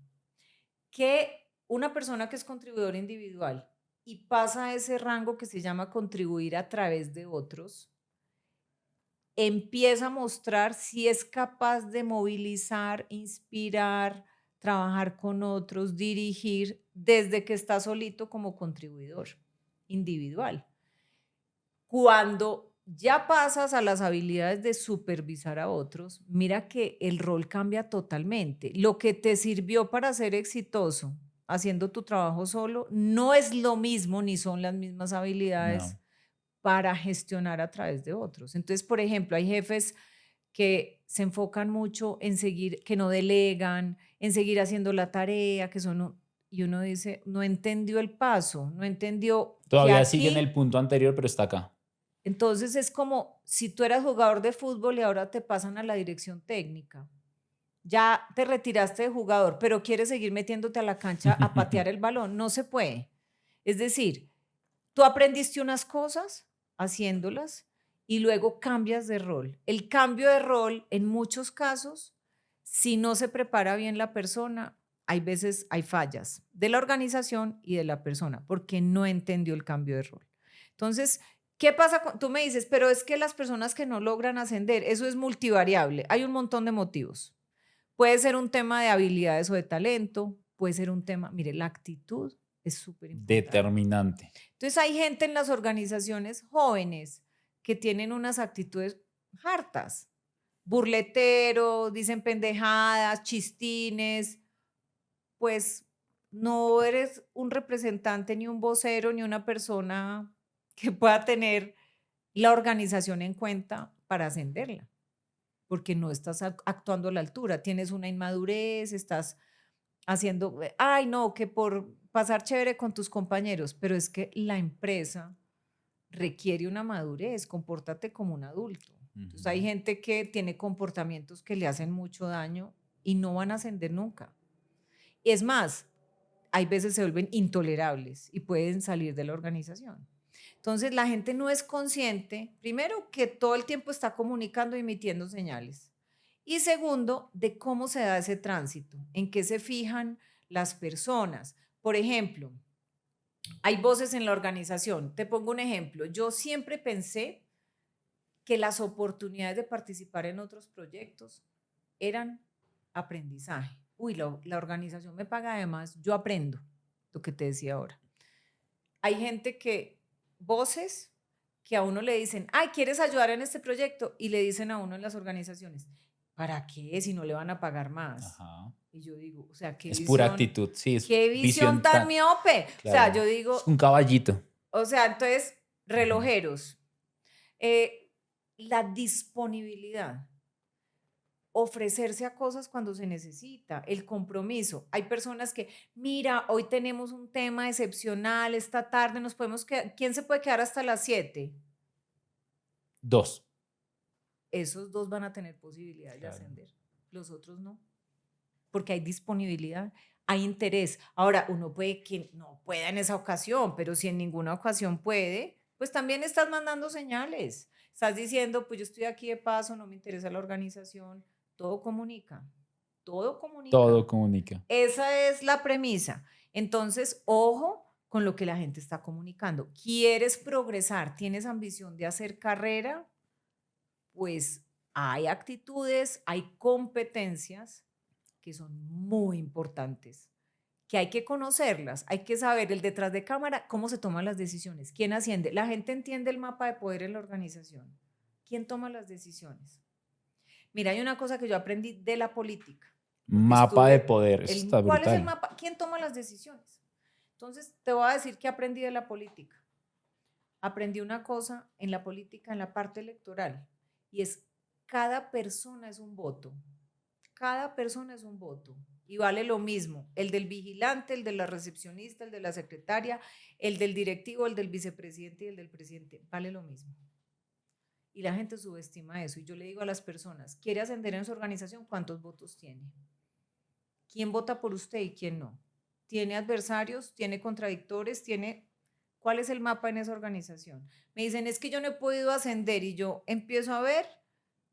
Que una persona que es contribuidor individual y pasa a ese rango que se llama contribuir a través de otros, empieza a mostrar si es capaz de movilizar, inspirar, trabajar con otros, dirigir desde que está solito como contribuidor individual. Cuando ya pasas a las habilidades de supervisar a otros, mira que el rol cambia totalmente. Lo que te sirvió para ser exitoso haciendo tu trabajo solo no es lo mismo ni son las mismas habilidades para gestionar a través de otros. Entonces, por ejemplo, hay jefes que se enfocan mucho en seguir, que no delegan, en seguir haciendo la tarea, que son, y uno dice, no entendió el paso, no entendió. Todavía sigue en el punto anterior, pero está acá. Entonces es como si tú eras jugador de fútbol y ahora te pasan a la dirección técnica. Ya te retiraste de jugador, pero quieres seguir metiéndote a la cancha a patear el balón. No se puede. Es decir, tú aprendiste unas cosas haciéndolas y luego cambias de rol. El cambio de rol, en muchos casos, si no se prepara bien la persona, hay veces hay fallas de la organización y de la persona porque no entendió el cambio de rol. Entonces, ¿qué pasa? Tú me dices, pero es que las personas que no logran ascender, eso es multivariable. Hay un montón de motivos. Puede ser un tema de habilidades o de talento, puede ser un tema, mire, la actitud es súper importante. Determinante. Entonces hay gente en las organizaciones jóvenes que tienen unas actitudes hartas, burleteros, dicen pendejadas, chistines, pues no eres un representante ni un vocero ni una persona que pueda tener la organización en cuenta para ascenderla, porque no estás actuando a la altura, tienes una inmadurez, estás haciendo, ay no, que por pasar chévere con tus compañeros, pero es que la empresa requiere una madurez, compórtate como un adulto. Entonces hay gente que tiene comportamientos que le hacen mucho daño y no van a ascender nunca. Es más, hay veces se vuelven intolerables y pueden salir de la organización. Entonces la gente no es consciente, primero, que todo el tiempo está comunicando y emitiendo señales. Y segundo, de cómo se da ese tránsito, en qué se fijan las personas. Por ejemplo, hay voces en la organización. Te pongo un ejemplo. Yo siempre pensé que las oportunidades de participar en otros proyectos eran aprendizaje. Uy, la organización me paga además, yo aprendo, lo que te decía ahora. Hay gente que, voces que a uno le dicen, ay, ¿quieres ayudar en este proyecto? Y le dicen a uno en las organizaciones, ¿para qué? Si no le van a pagar más. Ajá. Y yo digo, o sea, qué es visión, pura actitud, sí. Es qué visión tan miope. Claro. O sea, yo digo. Es un caballito. O sea, entonces, relojeros. La disponibilidad. Ofrecerse a cosas cuando se necesita, el compromiso. Hay personas que, mira, hoy tenemos un tema excepcional, esta tarde nos podemos quedar, ¿quién se puede quedar hasta las 7? 2. Esos 2 van a tener posibilidad de ascender, los otros no, porque hay disponibilidad, hay interés. Ahora, uno puede que no pueda en esa ocasión, pero si en ninguna ocasión puede, pues también estás mandando señales. Estás diciendo, pues yo estoy aquí de paso, no me interesa la organización. Todo comunica, todo comunica. Todo comunica. Esa es la premisa. Entonces, ojo con lo que la gente está comunicando. ¿Quieres progresar? ¿Tienes ambición de hacer carrera? Pues hay actitudes, hay competencias que son muy importantes, que hay que conocerlas, hay que saber el detrás de cámara, cómo se toman las decisiones, quién asciende. La gente entiende el mapa de poder en la organización. ¿Quién toma las decisiones? Mira, hay una cosa que yo aprendí de la política. Mapa de poder, eso está ¿Cuál es el brutal. mapa? ¿Quién toma las decisiones? Entonces, te voy a decir que aprendí de la política. Aprendí una cosa en la política, en la parte electoral, y es cada persona es un voto. Cada persona es un voto y vale lo mismo. El del vigilante, el de la recepcionista, el de la secretaria, el del directivo, el del vicepresidente y el del presidente, vale lo mismo. Y la gente subestima eso. Y yo le digo a las personas, ¿quiere ascender en su organización? ¿Cuántos votos tiene? ¿Quién vota por usted y quién no? ¿Tiene adversarios? ¿Tiene contradictores? ¿Cuál es el mapa en esa organización? Me dicen, es que yo no he podido ascender y yo empiezo a ver,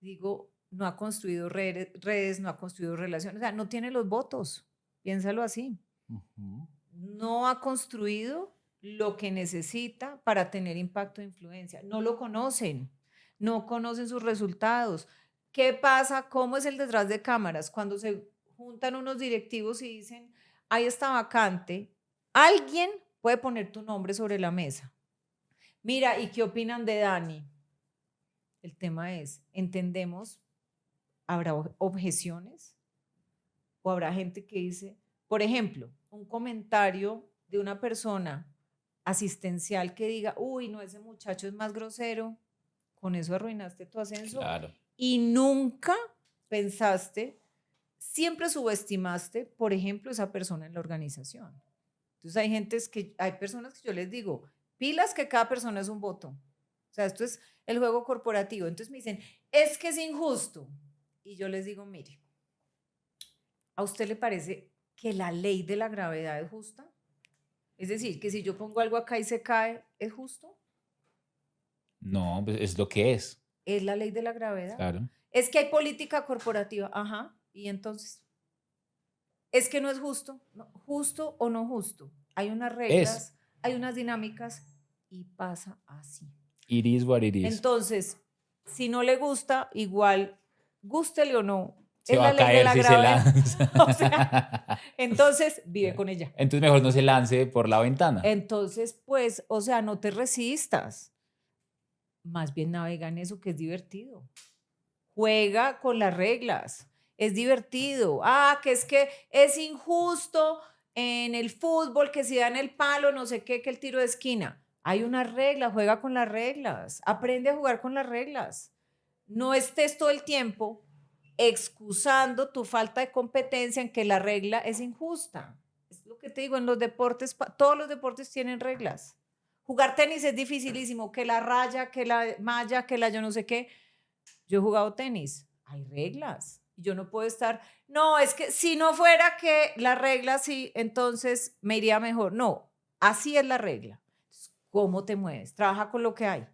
digo, no ha construido redes, no ha construido relaciones, o sea, no tiene los votos, piénsalo así. No ha construido lo que necesita para tener impacto e influencia. No lo conocen, no conocen sus resultados. ¿Qué pasa? ¿Cómo es el detrás de cámaras? Cuando se juntan unos directivos y dicen, ahí está vacante, alguien puede poner tu nombre sobre la mesa. Mira, ¿y qué opinan de Dani? El tema es, ¿entendemos? ¿Habrá objeciones? ¿O habrá gente que dice, por ejemplo, un comentario de una persona asistencial que diga, uy, no, ese muchacho es más grosero, con eso arruinaste tu ascenso? Claro. Y nunca pensaste, siempre subestimaste, por ejemplo, esa persona en la organización. Entonces hay personas que yo les digo, pilas que cada persona es un voto. O sea, esto es el juego corporativo. Entonces me dicen, es que es injusto. Y yo les digo, mire, ¿a usted le parece que la ley de la gravedad es justa? Es decir, que si yo pongo algo acá y se cae, ¿es justo? No, pues es lo que es. Es la ley de la gravedad. Claro. Es que hay política corporativa, ajá, y entonces, es que no es justo, no, justo o no justo. Hay unas reglas, hay unas dinámicas y pasa así. It is what it is. Entonces, si no le gusta, igual, gústele o no, Se es va la a ley de caer la si se gravedad. lanza. O sea, entonces vive con ella. Entonces mejor no se lance por la ventana. Entonces, pues, o sea, no te resistas. Más bien navega en eso que es divertido. Juega con las reglas. Es divertido. Ah, que es injusto en el fútbol que si dan el palo, no sé qué, que el tiro de esquina. Hay una regla, juega con las reglas. Aprende a jugar con las reglas. No estés todo el tiempo excusando tu falta de competencia en que la regla es injusta. Es lo que te digo, en los deportes, todos los deportes tienen reglas. Jugar tenis es dificilísimo, que la raya, que la malla, que la yo no sé qué. Yo he jugado tenis, hay reglas. Yo no puedo estar, no, es que si no fuera que la regla sí, entonces me iría mejor. No, así es la regla. ¿Cómo te mueves? Trabaja con lo que hay.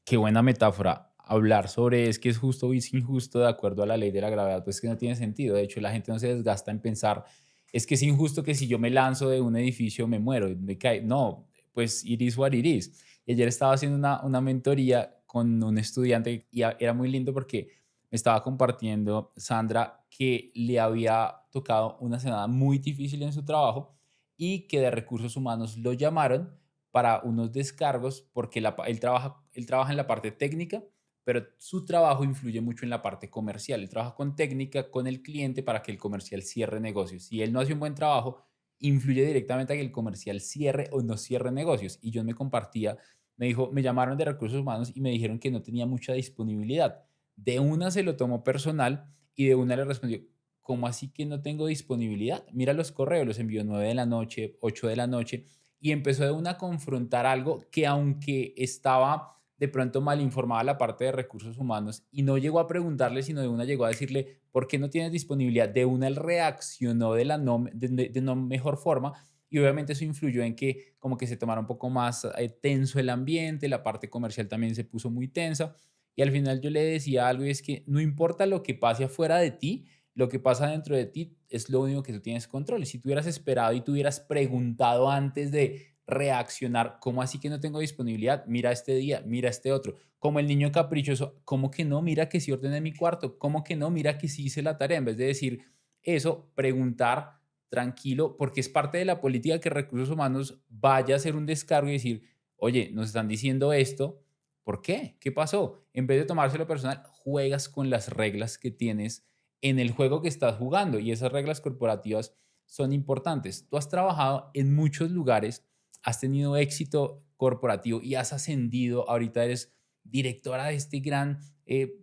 Qué buena metáfora. Hablar sobre es que es justo o es injusto de acuerdo a la ley de la gravedad, pues que no tiene sentido. De hecho, la gente no se desgasta en pensar, es que es injusto que si yo me lanzo de un edificio me muero, me cae. No, pues it is what it is. Y ayer estaba haciendo una mentoría con un estudiante y era muy lindo porque me estaba compartiendo Sandra que le había tocado una semana muy difícil en su trabajo y que de recursos humanos lo llamaron para unos descargos porque él trabaja en la parte técnica, pero su trabajo influye mucho en la parte comercial. Él trabaja con técnica, con el cliente para que el comercial cierre negocios. Si él no hace un buen trabajo, influye directamente a que el comercial cierre o no cierre negocios. Y yo me compartía, me dijo, me llamaron de recursos humanos y me dijeron que no tenía mucha disponibilidad. De una se lo tomó personal y de una le respondió, ¿cómo así que no tengo disponibilidad? Mira los correos, los envió 9 de la noche, 8 de la noche y empezó de una a confrontar algo que aunque estaba de pronto mal informada la parte de recursos humanos y no llegó a preguntarle, sino de una llegó a decirle, ¿por qué no tienes disponibilidad? De una él reaccionó de no mejor forma y obviamente eso influyó en que como que se tomara un poco más tenso el ambiente, la parte comercial también se puso muy tensa y al final yo le decía algo y es que no importa lo que pase afuera de ti, Lo que pasa dentro de ti es lo único que tú tienes control. Y si tú hubieras esperado y tú hubieras preguntado antes de reaccionar, ¿cómo así que no tengo disponibilidad? Mira este día, mira este otro. Como el niño caprichoso, ¿cómo que no? Mira que sí ordené mi cuarto, ¿cómo que no? Mira que sí hice la tarea. En vez de decir eso, preguntar tranquilo, porque es parte de la política que Recursos Humanos vaya a hacer un descargo y decir, oye, nos están diciendo esto, ¿por qué? ¿Qué pasó? En vez de tomárselo personal, juegas con las reglas que tienes en el juego que estás jugando y esas reglas corporativas son importantes. Tú has trabajado en muchos lugares, has tenido éxito corporativo y has ascendido, ahorita eres directora de este gran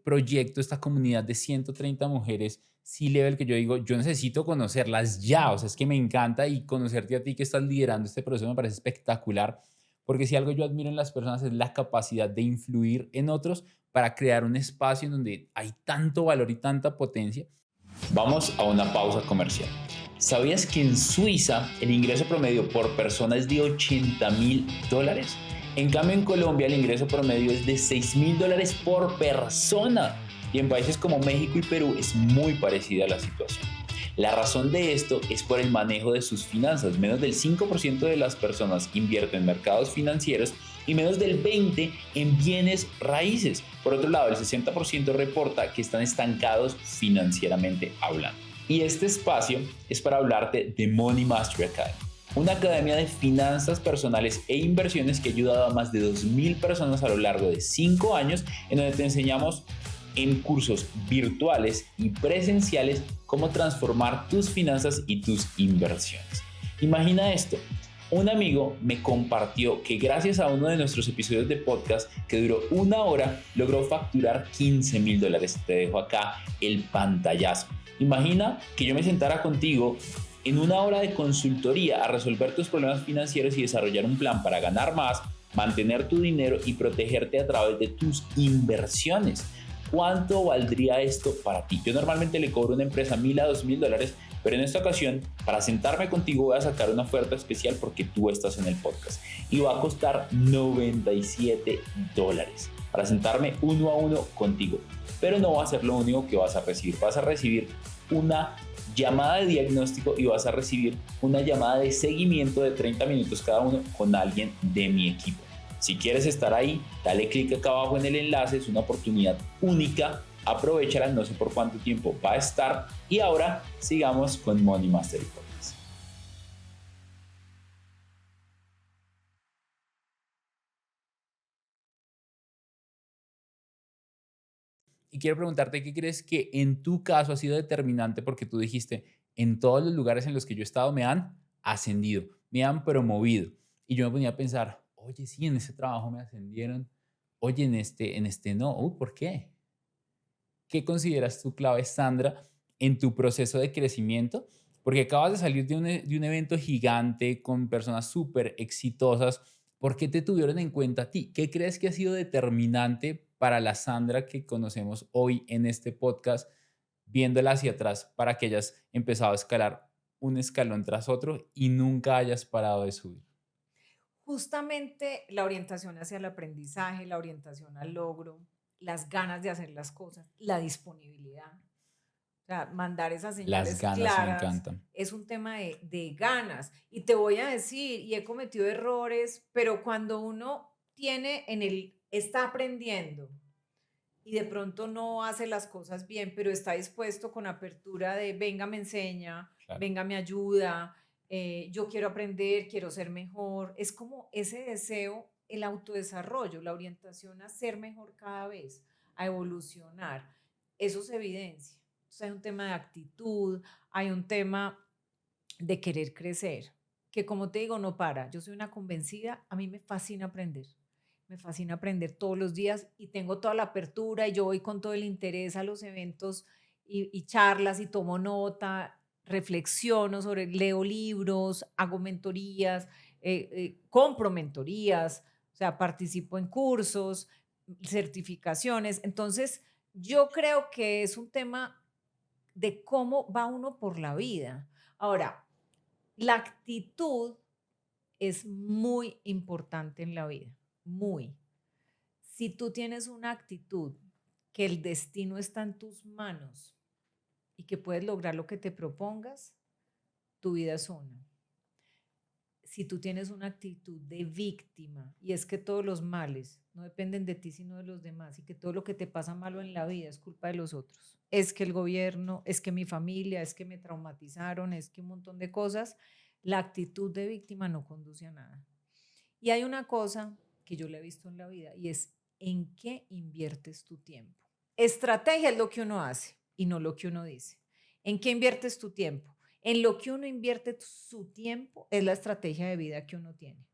proyecto, esta comunidad de 130 mujeres C-Level que yo digo, yo necesito conocerlas ya, o sea, es que me encanta y conocerte a ti que estás liderando este proceso me parece espectacular, porque si algo yo admiro en las personas es la capacidad de influir en otros para crear un espacio en donde hay tanto valor y tanta potencia. Vamos a una pausa comercial. ¿Sabías que en Suiza el ingreso promedio por persona es de $80,000? En cambio, en Colombia el ingreso promedio es de $6,000 por persona. Y en países como México y Perú es muy parecida la situación. La razón de esto es por el manejo de sus finanzas. Menos del 5% de las personas invierte en mercados financieros y menos del 20% en bienes raíces. Por otro lado, el 60% reporta que están estancados financieramente hablando. Y este espacio es para hablarte de Money Mastery Academy, una academia de finanzas personales e inversiones que ha ayudado a más de 2,000 personas a lo largo de 5 años, en donde te enseñamos en cursos virtuales y presenciales cómo transformar tus finanzas y tus inversiones. Imagina esto. Un amigo me compartió que gracias a uno de nuestros episodios de podcast que duró 1 hora, logró facturar $15,000. Te dejo acá el pantallazo. Imagina que yo me sentara contigo en 1 hora de consultoría a resolver tus problemas financieros y desarrollar un plan para ganar más, mantener tu dinero y protegerte a través de tus inversiones. ¿Cuánto valdría esto para ti? Yo normalmente le cobro a una empresa $1,000 a $2,000, pero en esta ocasión, para sentarme contigo, voy a sacar una oferta especial porque tú estás en el podcast y va a costar $97 para sentarme 1 a 1 contigo. Pero no va a ser lo único que vas a recibir. Vas a recibir una llamada de diagnóstico y vas a recibir una llamada de seguimiento de 30 minutos cada uno con alguien de mi equipo. Si quieres estar ahí, dale clic acá abajo en el enlace, es una oportunidad única, aprovéchala, no sé por cuánto tiempo va a estar. Y ahora sigamos con Money Mastery Podcast. Y quiero preguntarte, ¿qué crees que en tu caso ha sido determinante? Porque tú dijiste, en todos los lugares en los que yo he estado me han ascendido, me han promovido. Y yo me ponía a pensar, oye, sí, en ese trabajo me ascendieron, oye, en este no. ¿Por qué? ¿Qué consideras tú clave, Sandra, en tu proceso de crecimiento? Porque acabas de salir de un evento gigante con personas súper exitosas. ¿Por qué te tuvieron en cuenta a ti? ¿Qué crees que ha sido determinante para la Sandra que conocemos hoy en este podcast, viéndola hacia atrás, para que hayas empezado a escalar un escalón tras otro y nunca hayas parado de subir? Justamente la orientación hacia el aprendizaje, la orientación al logro, las ganas de hacer las cosas, la disponibilidad. O sea, mandar esas Las señales ganas me claras encantan. es un tema de ganas. Y te voy a decir, y he cometido errores, pero cuando uno está aprendiendo y de pronto no hace las cosas bien, pero está dispuesto con apertura de venga, me enseña, Claro. venga, me ayuda, yo quiero aprender, quiero ser mejor. Es como ese deseo, el autodesarrollo, la orientación a ser mejor cada vez, a evolucionar. Eso se evidencia. Entonces hay un tema de actitud, hay un tema de querer crecer, que como te digo, no para. Yo soy una convencida, a mí me fascina aprender. Me fascina aprender todos los días y tengo toda la apertura y yo voy con todo el interés a los eventos y charlas y tomo nota, reflexiono sobre, leo libros, hago mentorías, compro mentorías, o sea, participo en cursos, certificaciones. Entonces, yo creo que es un tema de cómo va uno por la vida. Ahora, la actitud es muy importante en la vida, muy. Si tú tienes una actitud que el destino está en tus manos y que puedes lograr lo que te propongas, tu vida es una. Si tú tienes una actitud de víctima y es que todos los males no dependen de ti sino de los demás y que todo lo que te pasa malo en la vida es culpa de los otros, es que el gobierno, es que mi familia, es que me traumatizaron, es que un montón de cosas, la actitud de víctima no conduce a nada. Y hay una cosa que yo le he visto en la vida y es en qué inviertes tu tiempo. Estrategia es lo que uno hace y no lo que uno dice. ¿En qué inviertes tu tiempo? En lo que uno invierte su tiempo es la estrategia de vida que uno tiene.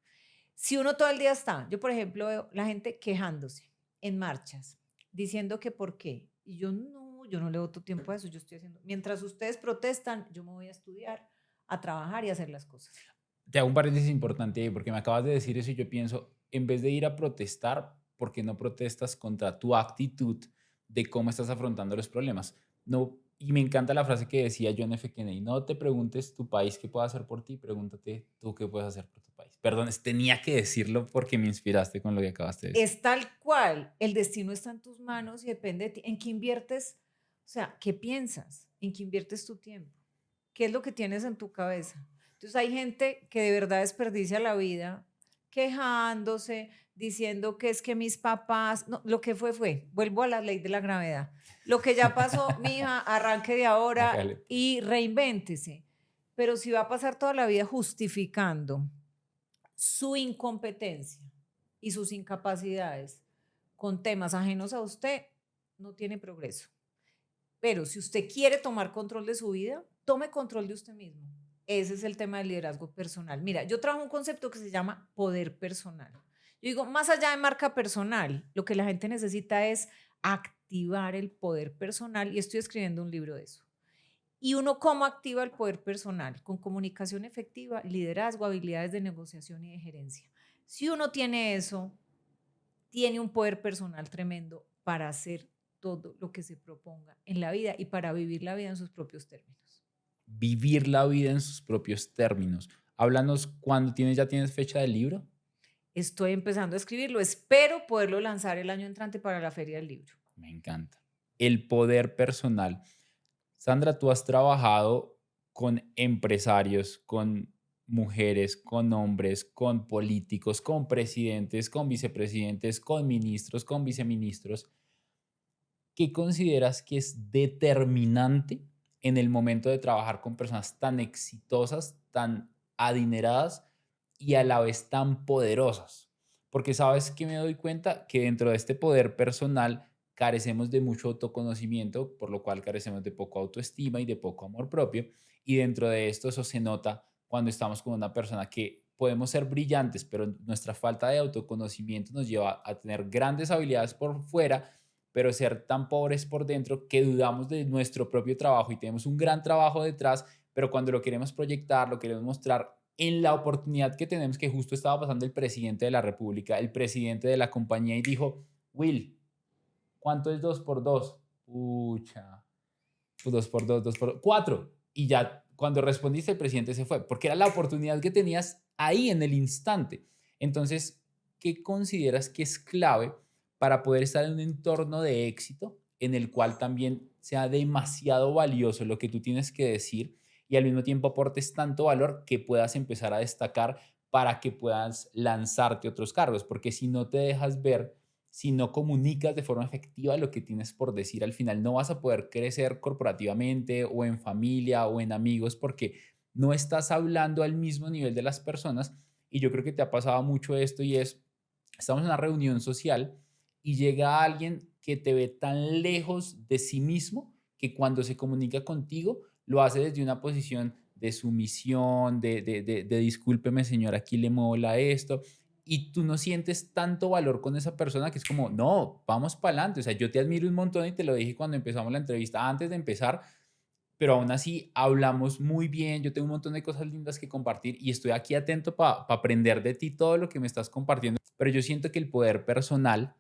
Si uno todo el día está, yo por ejemplo veo la gente quejándose en marchas, diciendo que por qué, y yo no le doy tiempo a eso, yo estoy haciendo, mientras ustedes protestan, yo me voy a estudiar, a trabajar y a hacer las cosas. Te hago un paréntesis importante ahí, porque me acabas de decir eso y yo pienso, en vez de ir a protestar, ¿por qué no protestas contra tu actitud de cómo estás afrontando los problemas? No, y me encanta la frase que decía John F. Kennedy, no te preguntes tu país qué puede hacer por ti, pregúntate tú qué puedes hacer por tu país. Perdón, tenía que decirlo porque me inspiraste con lo que acabaste de decir. Es tal cual, el destino está en tus manos y depende de ti. ¿En qué inviertes? O sea, ¿qué piensas? ¿En qué inviertes tu tiempo? ¿Qué es lo que tienes en tu cabeza? Entonces hay gente que de verdad desperdicia la vida quejándose, diciendo que es que mis papás, no, lo que fue, vuelvo a la ley de la gravedad. Lo que ya pasó, mija, arranque de ahora Hágale. y reinvéntese. Pero si va a pasar toda la vida justificando su incompetencia y sus incapacidades con temas ajenos a usted, no tiene progreso. Pero si usted quiere tomar control de su vida, tome control de usted mismo. Ese es el tema del liderazgo personal. Mira, yo trabajo un concepto que se llama poder personal. Yo digo, más allá de marca personal, lo que la gente necesita es activar el poder personal y estoy escribiendo un libro de eso. ¿Y uno cómo activa el poder personal? Con comunicación efectiva, liderazgo, habilidades de negociación y de gerencia. Si uno tiene eso, tiene un poder personal tremendo para hacer todo lo que se proponga en la vida y para vivir la vida en sus propios términos. Vivir la vida en sus propios términos. Háblanos, ¿cuándo ya tienes fecha del libro? Estoy empezando a escribirlo, espero poderlo lanzar el año entrante para la Feria del Libro. Me encanta. El poder personal. Sandra, tú has trabajado con empresarios, con mujeres, con hombres, con políticos, con presidentes, con vicepresidentes, con ministros, con viceministros. ¿Qué consideras que es determinante en el momento de trabajar con personas tan exitosas, tan adineradas y a la vez tan poderosas? Porque sabes que me doy cuenta que dentro de este poder personal carecemos de mucho autoconocimiento, por lo cual carecemos de poco autoestima y de poco amor propio. Y dentro de esto eso se nota cuando estamos con una persona que podemos ser brillantes, pero nuestra falta de autoconocimiento nos lleva a tener grandes habilidades por fuera, pero ser tan pobres por dentro que dudamos de nuestro propio trabajo y tenemos un gran trabajo detrás, pero cuando lo queremos proyectar, lo queremos mostrar en la oportunidad que tenemos, que justo estaba pasando el presidente de la República, el presidente de la compañía y dijo, Will, ¿cuánto es 2 por 2? Pucha, pues 2 por 2, 2 por 4. Y ya cuando respondiste el presidente se fue, porque era la oportunidad que tenías ahí en el instante. Entonces, ¿qué consideras que es clave para poder estar en un entorno de éxito en el cual también sea demasiado valioso lo que tú tienes que decir y al mismo tiempo aportes tanto valor que puedas empezar a destacar para que puedas lanzarte otros cargos? Porque si no te dejas ver, si no comunicas de forma efectiva lo que tienes por decir, al final no vas a poder crecer corporativamente o en familia o en amigos porque no estás hablando al mismo nivel de las personas. Y yo creo que te ha pasado mucho esto y es, estamos en una reunión social y llega alguien que te ve tan lejos de sí mismo que cuando se comunica contigo lo hace desde una posición de sumisión, de discúlpeme señor, aquí le mola esto, y tú no sientes tanto valor con esa persona que es como, no, vamos para adelante. O sea, yo te admiro un montón y te lo dije cuando empezamos la entrevista, antes de empezar, pero aún así hablamos muy bien. Yo tengo un montón de cosas lindas que compartir y estoy aquí atento para aprender de ti todo lo que me estás compartiendo. Pero yo siento que el poder personal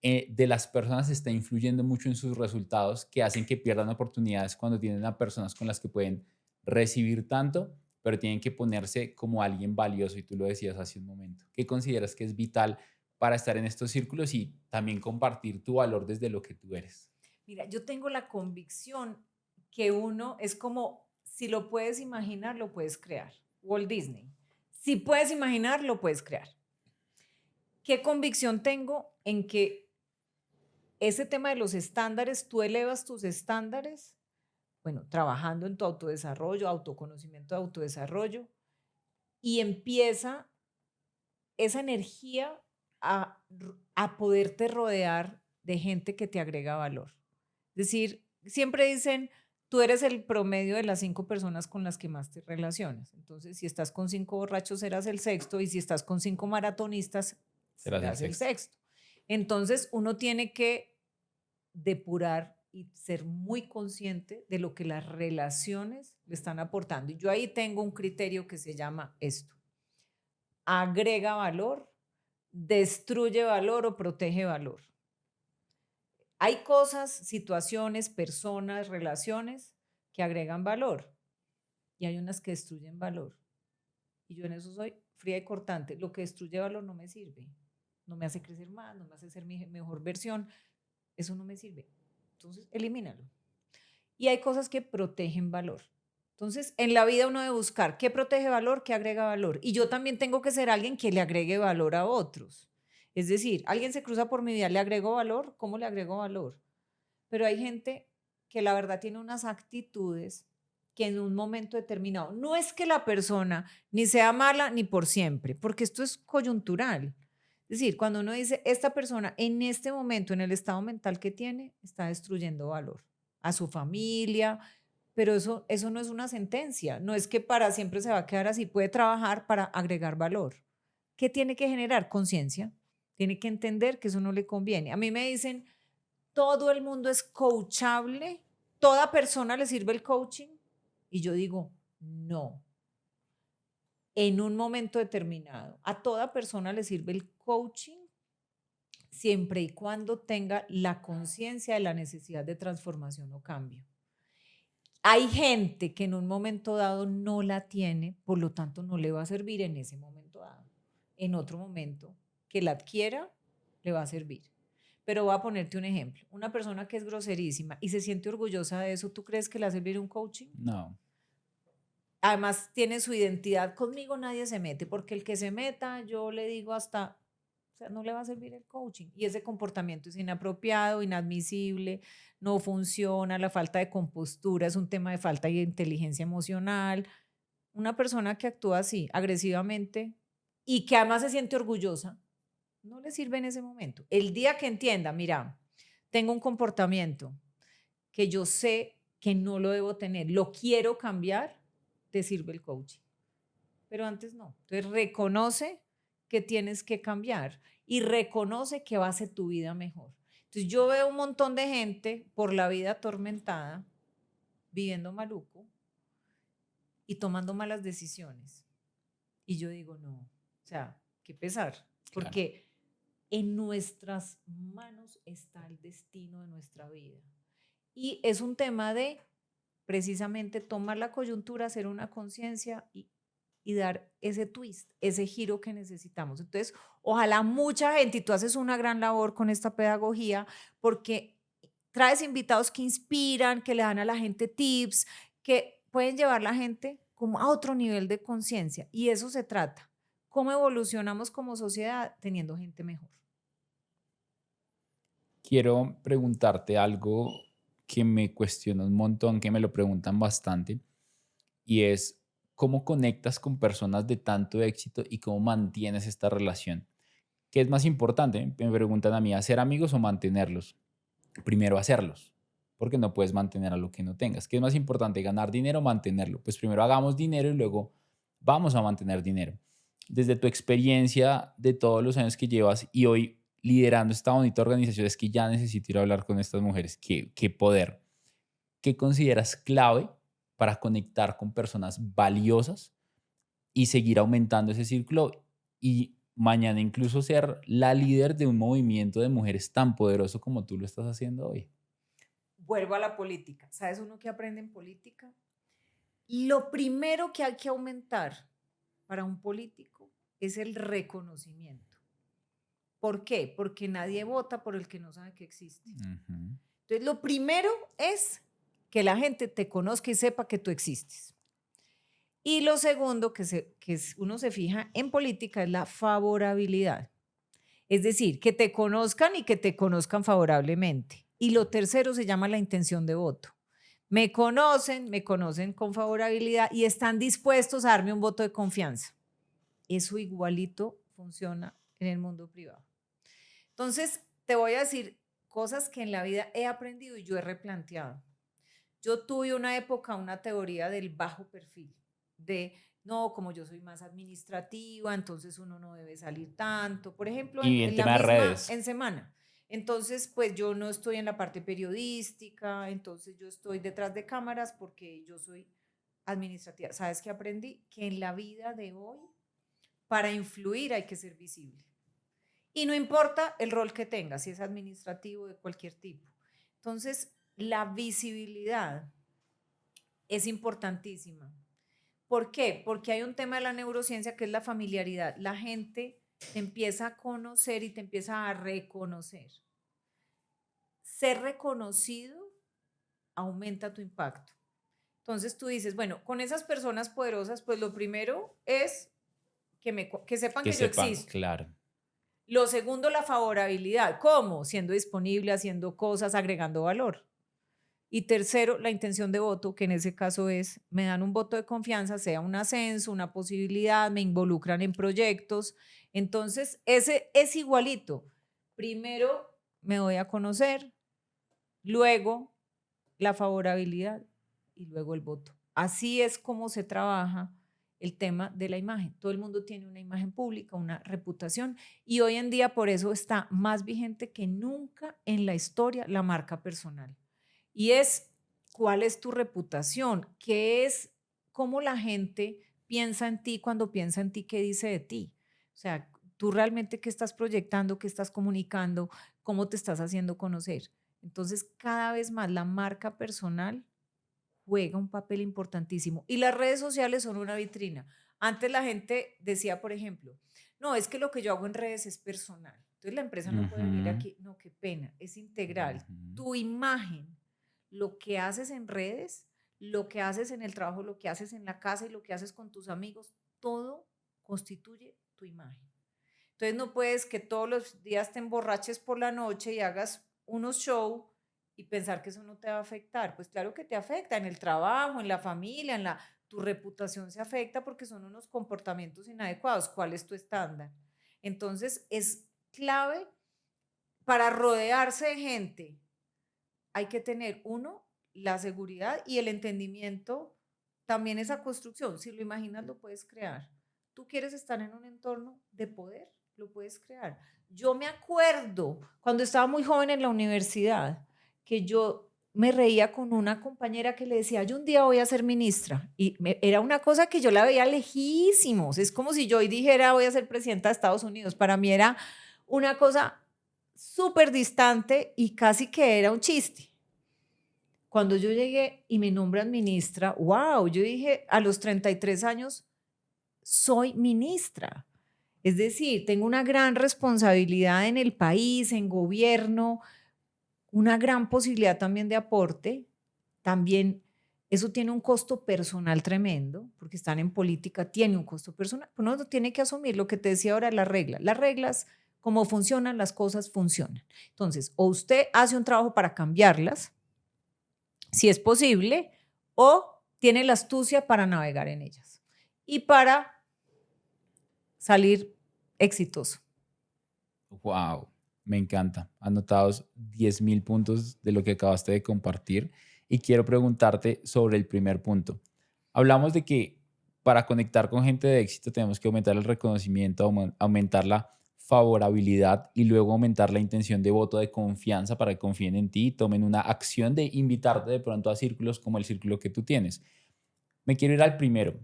de las personas está influyendo mucho en sus resultados, que hacen que pierdan oportunidades cuando tienen a personas con las que pueden recibir tanto, pero tienen que ponerse como alguien valioso, y tú lo decías hace un momento. ¿Qué consideras que es vital para estar en estos círculos y también compartir tu valor desde lo que tú eres? Mira, yo tengo la convicción que uno es como, si lo puedes imaginar, lo puedes crear. Walt Disney. Si puedes imaginar, lo puedes crear. ¿Qué convicción tengo en que ese tema de los estándares, tú elevas tus estándares, bueno, trabajando en tu autodesarrollo, autoconocimiento, autodesarrollo, y empieza esa energía a poderte rodear de gente que te agrega valor? Es decir, siempre dicen, tú eres el promedio de las 5 personas con las que más te relacionas. Entonces, si estás con 5 borrachos, serás el sexto, y si estás con 5 maratonistas, serás el sexto. Entonces, uno tiene que depurar y ser muy consciente de lo que las relaciones le están aportando. Y yo ahí tengo un criterio que se llama esto: agrega valor, destruye valor o protege valor. Hay cosas, situaciones, personas, relaciones que agregan valor y hay unas que destruyen valor. Y yo en eso soy fría y cortante. Lo que destruye valor no me sirve, no me hace crecer más, no me hace ser mi mejor versión. Eso no me sirve. Entonces, elimínalo. Y hay cosas que protegen valor. Entonces, en la vida uno debe buscar qué protege valor, qué agrega valor. Y yo también tengo que ser alguien que le agregue valor a otros. Es decir, alguien se cruza por mi vida, ¿le agrego valor? ¿Cómo le agrego valor? Pero hay gente que la verdad tiene unas actitudes que en un momento determinado, no es que la persona ni sea mala ni por siempre, porque esto es coyuntural. Es decir, cuando uno dice, esta persona en este momento, en el estado mental que tiene, está destruyendo valor a su familia, pero eso no es una sentencia, no es que para siempre se va a quedar así, puede trabajar para agregar valor. ¿Qué tiene que generar? Conciencia. Tiene que entender que eso no le conviene. A mí me dicen, todo el mundo es coachable, toda persona le sirve el coaching. Y yo digo, no. En un momento determinado, a toda persona le sirve el coaching siempre y cuando tenga la conciencia de la necesidad de transformación o cambio. Hay gente que en un momento dado no la tiene, por lo tanto no le va a servir en ese momento dado. En otro momento que la adquiera, le va a servir. Pero voy a ponerte un ejemplo. Una persona que es groserísima y se siente orgullosa de eso, ¿tú crees que le va a servir un coaching? No. Además tiene su identidad. Conmigo nadie se mete, porque el que se meta, yo le digo hasta, o sea, no le va a servir el coaching. Y ese comportamiento es inapropiado, inadmisible, no funciona, la falta de compostura es un tema de falta de inteligencia emocional. Una persona que actúa así, agresivamente, y que además se siente orgullosa, no le sirve en ese momento. El día que entienda, mira, tengo un comportamiento que yo sé que no lo debo tener, lo quiero cambiar, te sirve el coaching. Pero antes no. Entonces reconoce que tienes que cambiar y reconoce que va a hacer tu vida mejor. Entonces yo veo un montón de gente por la vida atormentada, viviendo maluco y tomando malas decisiones. Y yo digo, no, o sea, qué pesar, porque en nuestras manos está el destino de nuestra vida. Y es un tema de precisamente tomar la coyuntura, hacer una conciencia y dar ese twist, ese giro que necesitamos. Entonces, ojalá mucha gente, y tú haces una gran labor con esta pedagogía, porque traes invitados que inspiran, que le dan a la gente tips, que pueden llevar a la gente como a otro nivel de conciencia. Y eso se trata. ¿Cómo evolucionamos como sociedad teniendo gente mejor? Quiero preguntarte algo que me cuestiona un montón, que me lo preguntan bastante, y es cómo conectas con personas de tanto éxito y cómo mantienes esta relación. ¿Qué es más importante? Me preguntan a mí, ¿hacer amigos o mantenerlos? Primero hacerlos, porque no puedes mantener a lo que no tengas. ¿Qué es más importante, ganar dinero o mantenerlo? Pues primero hagamos dinero y luego vamos a mantener dinero. Desde tu experiencia de todos los años que llevas y hoy liderando esta bonita organización, es que ya necesito ir a hablar con estas mujeres. Qué poder. ¿Qué consideras clave para conectar con personas valiosas y seguir aumentando ese círculo y mañana incluso ser la líder de un movimiento de mujeres tan poderoso como tú lo estás haciendo hoy? Vuelvo a la política. ¿Sabes uno que aprende en política? Lo primero que hay que aumentar para un político es el reconocimiento. ¿Por qué? Porque nadie vota por el que no sabe que existe. Ujú. Entonces, lo primero es que la gente te conozca y sepa que tú existes. Y lo segundo uno se fija en política es la favorabilidad. Es decir, que te conozcan y que te conozcan favorablemente. Y lo tercero se llama la intención de voto. Me conocen con favorabilidad y están dispuestos a darme un voto de confianza. Eso igualito funciona en el mundo privado. Entonces, te voy a decir cosas que en la vida he aprendido y yo he replanteado. Yo tuve una época, una teoría del bajo perfil, de no, como yo soy más administrativa, entonces uno no debe salir tanto. Por ejemplo, Y en la tema de misma, redes. en semana. Entonces, pues yo no estoy en la parte periodística, entonces yo estoy detrás de cámaras porque yo soy administrativa. ¿Sabes qué aprendí? Que en la vida de hoy, para influir hay que ser visible. Y no importa el rol que tengas, si es administrativo de cualquier tipo. Entonces, la visibilidad es importantísima. ¿Por qué? Porque hay un tema de la neurociencia que es la familiaridad. La gente te empieza a conocer y te empieza a reconocer. Ser reconocido aumenta tu impacto. Entonces tú dices, bueno, con esas personas poderosas, pues lo primero es que sepan que yo existo. Claro. Lo segundo, la favorabilidad. ¿Cómo? Siendo disponible, haciendo cosas, agregando valor. Y tercero, la intención de voto, que en ese caso es, me dan un voto de confianza, sea un ascenso, una posibilidad, me involucran en proyectos. Entonces, ese es igualito. Primero me voy a conocer, luego la favorabilidad y luego el voto. Así es como se trabaja el tema de la imagen. Todo el mundo tiene una imagen pública, una reputación, y hoy en día por eso está más vigente que nunca en la historia la marca personal. Y es, ¿cuál es tu reputación? ¿Qué es, cómo la gente piensa en ti cuando piensa en ti, qué dice de ti? O sea, tú realmente qué estás proyectando, qué estás comunicando, cómo te estás haciendo conocer. Entonces, cada vez más la marca personal juega un papel importantísimo. Y las redes sociales son una vitrina. Antes la gente decía, por ejemplo, no, es que lo que yo hago en redes es personal. Entonces la empresa no puede venir aquí. No, qué pena, es integral. Tu imagen, lo que haces en redes, lo que haces en el trabajo, lo que haces en la casa y lo que haces con tus amigos, todo constituye tu imagen. Entonces no puedes que todos los días te emborraches por la noche y hagas unos shows y pensar que eso no te va a afectar. Pues claro que te afecta en el trabajo, en la familia, tu reputación se afecta porque son unos comportamientos inadecuados. ¿Cuál es tu estándar? Entonces es clave para rodearse de gente. Hay que tener, uno, la seguridad y el entendimiento, también esa construcción. Si lo imaginas, lo puedes crear. Tú quieres estar en un entorno de poder, lo puedes crear. Yo me acuerdo cuando estaba muy joven en la universidad que yo me reía con una compañera que le decía, yo un día voy a ser ministra. Y era una cosa que yo la veía lejísimos. Es como si yo hoy dijera, voy a ser presidenta de Estados Unidos. Para mí era una cosa súper distante y casi que era un chiste. Cuando yo llegué y me nombran ministra, wow, yo dije, a los 33 años soy ministra. Es decir, tengo una gran responsabilidad en el país, en gobierno, una gran posibilidad también de aporte. También eso tiene un costo personal tremendo, porque están en política, tiene un costo personal. Pues uno tiene que asumir lo que te decía ahora, las reglas. Las reglas, cómo funcionan, las cosas funcionan. Entonces, o usted hace un trabajo para cambiarlas, si es posible, o tiene la astucia para navegar en ellas y para salir exitoso. Wow, me encanta. Anotados 10.000 puntos de lo que acabaste de compartir y quiero preguntarte sobre el primer punto. Hablamos de que para conectar con gente de éxito tenemos que aumentar el reconocimiento, aumentar la favorabilidad y luego aumentar la intención de voto de confianza para que confíen en ti y tomen una acción de invitarte de pronto a círculos como el círculo que tú tienes. Me quiero ir al primero.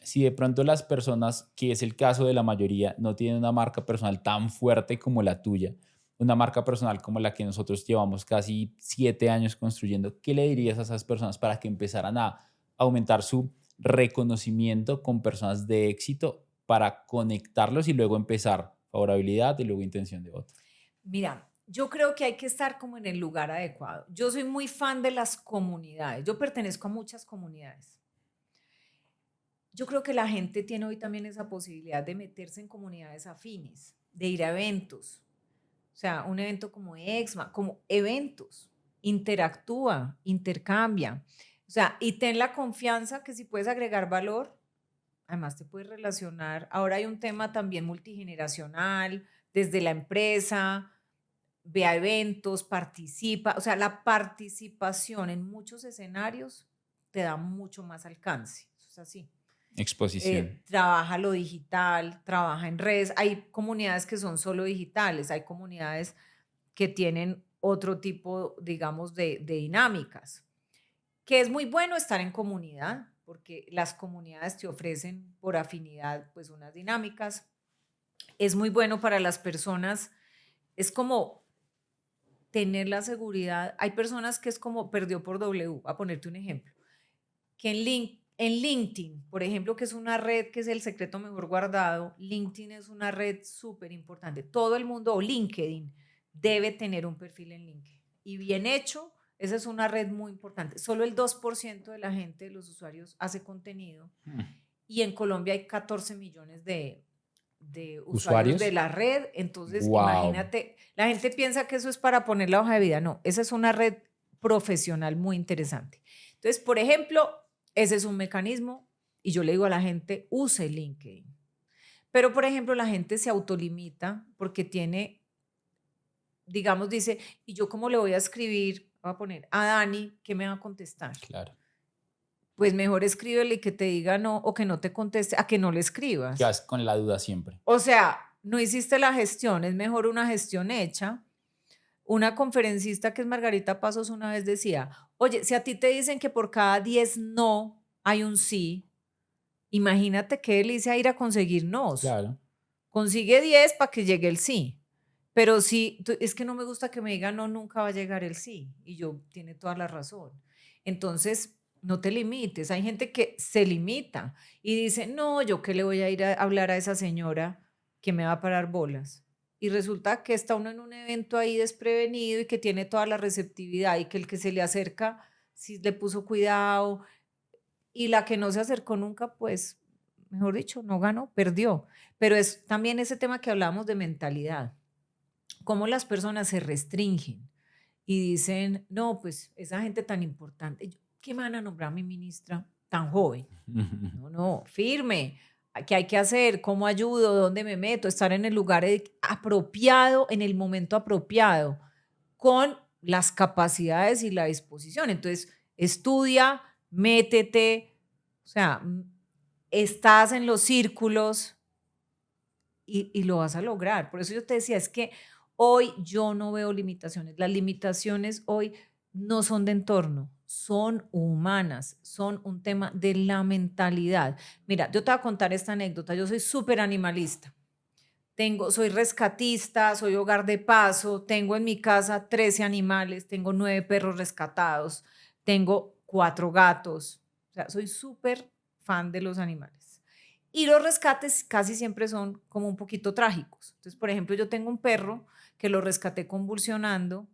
Si de pronto las personas, que es el caso de la mayoría, no tienen una marca personal tan fuerte como la tuya, una marca personal como la que nosotros llevamos casi 7 años construyendo, ¿qué le dirías a esas personas para que empezaran a aumentar su reconocimiento con personas de éxito para conectarlos y luego empezar favorabilidad y luego intención de voto? Mira, Yo creo que hay que estar como en el lugar adecuado. Yo soy muy fan de las comunidades. Yo pertenezco a muchas comunidades. Yo creo que la gente tiene hoy también esa posibilidad de meterse en comunidades afines, de ir a eventos. O sea, un evento como EXMA, como eventos. Interactúa, intercambia. O sea, y ten la confianza que si puedes agregar valor, además te puedes relacionar. Ahora hay un tema también multigeneracional, desde la empresa, ve a eventos, participa. O sea, la participación en muchos escenarios te da mucho más alcance. Eso es así. Exposición. Trabaja lo digital, trabaja en redes. Hay comunidades que son solo digitales, hay comunidades que tienen otro tipo, digamos, de dinámicas, que es muy bueno estar en comunidad, porque las comunidades te ofrecen por afinidad pues unas dinámicas. Es muy bueno para las personas, es como tener la seguridad. Hay personas que es como perdió por W, a ponerte un ejemplo, que en LinkedIn, por ejemplo, que es una red que es el secreto mejor guardado, LinkedIn es una red súper importante. Todo el mundo, o LinkedIn, debe tener un perfil en LinkedIn. Y bien hecho, esa es una red muy importante. Solo el 2% de la gente, de los usuarios, hace contenido. Y en Colombia hay 14 millones de usuarios de la red. Entonces, Wow. imagínate, la gente piensa que eso es para poner la hoja de vida. No, esa es una red profesional muy interesante. Entonces, por ejemplo, ese es un mecanismo y yo le digo a la gente, use LinkedIn. Pero, por ejemplo, la gente se autolimita porque tiene, digamos, dice, ¿y yo cómo le voy a escribir? Voy a poner a Dani, ¿qué me va a contestar? Claro. Pues mejor escríbele que te diga no o que no te conteste, a que no le escribas. Quedas con la duda siempre. O sea, no hiciste la gestión, es mejor una gestión hecha. Una conferencista que es Margarita Pasos una vez decía, oye, si a ti te dicen que por cada 10 no hay un sí, imagínate qué delicia ir a conseguir nos. Claro. Consigue 10 para que llegue el sí. Pero si es que no me gusta que me digan no, nunca va a llegar el sí. Y yo tiene toda la razón. Entonces, no te limites. Hay gente que se limita y dice, no, yo qué le voy a ir a hablar a esa señora que me va a parar bolas. Y resulta que está uno en un evento ahí desprevenido y que tiene toda la receptividad y que el que se le acerca, si le puso cuidado, y la que no se acercó nunca, pues, mejor dicho, no ganó, perdió. Pero es también ese tema que hablamos de mentalidad, cómo las personas se restringen y dicen, no, pues esa gente tan importante, ¿qué me van a nombrar a mi ministra tan joven? No, firme. ¿Qué hay que hacer? ¿Cómo ayudo? ¿Dónde me meto? Estar en el lugar apropiado, en el momento apropiado, con las capacidades y la disposición. Entonces, estudia, métete, o sea, estás en los círculos y lo vas a lograr. Por eso yo te decía, es que hoy yo no veo limitaciones. Las limitaciones hoy no son de entorno, son humanas, son un tema de la mentalidad. Mira, yo te voy a contar esta anécdota. Yo soy súper animalista. Soy rescatista, soy hogar de paso, tengo en mi casa 13 animales, tengo 9 perros rescatados, tengo 4 gatos. O sea, soy súper fan de los animales. Y los rescates casi siempre son como un poquito trágicos. Entonces, por ejemplo, yo tengo un perro que lo rescaté convulsionando,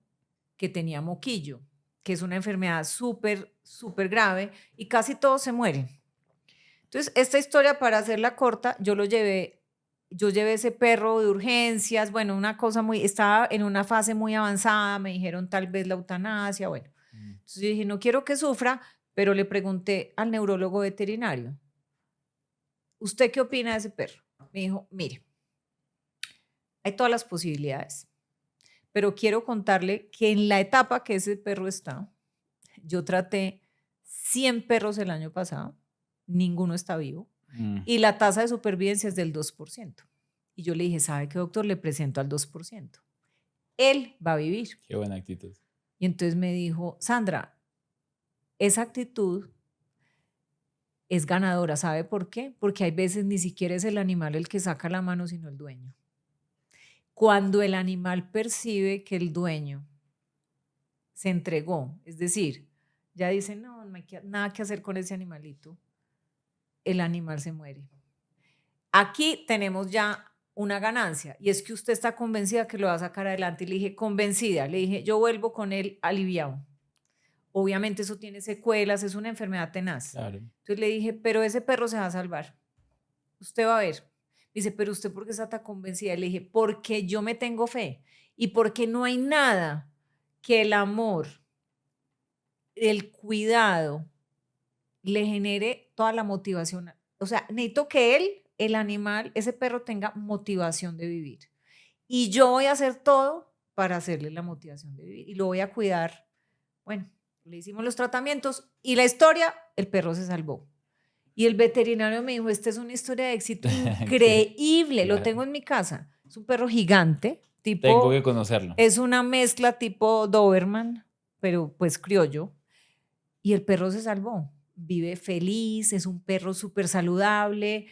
que tenía moquillo, que es una enfermedad súper, súper grave y casi todos se mueren. Entonces, esta historia, para hacerla corta, yo llevé ese perro de urgencias, bueno, una cosa estaba en una fase muy avanzada, me dijeron tal vez la eutanasia, bueno. Entonces yo dije, no quiero que sufra, pero le pregunté al neurólogo veterinario, ¿usted qué opina de ese perro? Me dijo, mire, hay todas las posibilidades, pero quiero contarle que en la etapa que ese perro está, yo traté 100 perros el año pasado, ninguno está vivo, y la tasa de supervivencia es del 2%. Y yo le dije, ¿sabe qué, doctor? Le presento al 2%. Él va a vivir. Qué buena actitud. Y entonces me dijo, Sandra, esa actitud es ganadora. ¿Sabe por qué? Porque hay veces ni siquiera es el animal el que saca la mano, sino el dueño. Cuando el animal percibe que el dueño se entregó, es decir, ya dice, no hay nada que hacer con ese animalito, el animal se muere. Aquí tenemos ya una ganancia, y es que usted está convencida que lo va a sacar adelante. Y le dije, convencida, le dije, yo vuelvo con él aliviado. Obviamente eso tiene secuelas, es una enfermedad tenaz. Claro. Entonces le dije, pero ese perro se va a salvar. Usted va a ver. Dice, pero usted ¿por qué está tan convencida? Le dije, porque yo me tengo fe y porque no hay nada que el amor, el cuidado, le genere toda la motivación. O sea, necesito que él, el animal, ese perro tenga motivación de vivir. Y yo voy a hacer todo para hacerle la motivación de vivir. Y lo voy a cuidar. Bueno, le hicimos los tratamientos y la historia, el perro se salvó. Y el veterinario me dijo, esta es una historia de éxito increíble. Lo tengo en mi casa. Es un perro gigante. Tengo que conocerlo. Es una mezcla tipo Doberman, pero pues criollo. Y el perro se salvó. Vive feliz, es un perro súper saludable.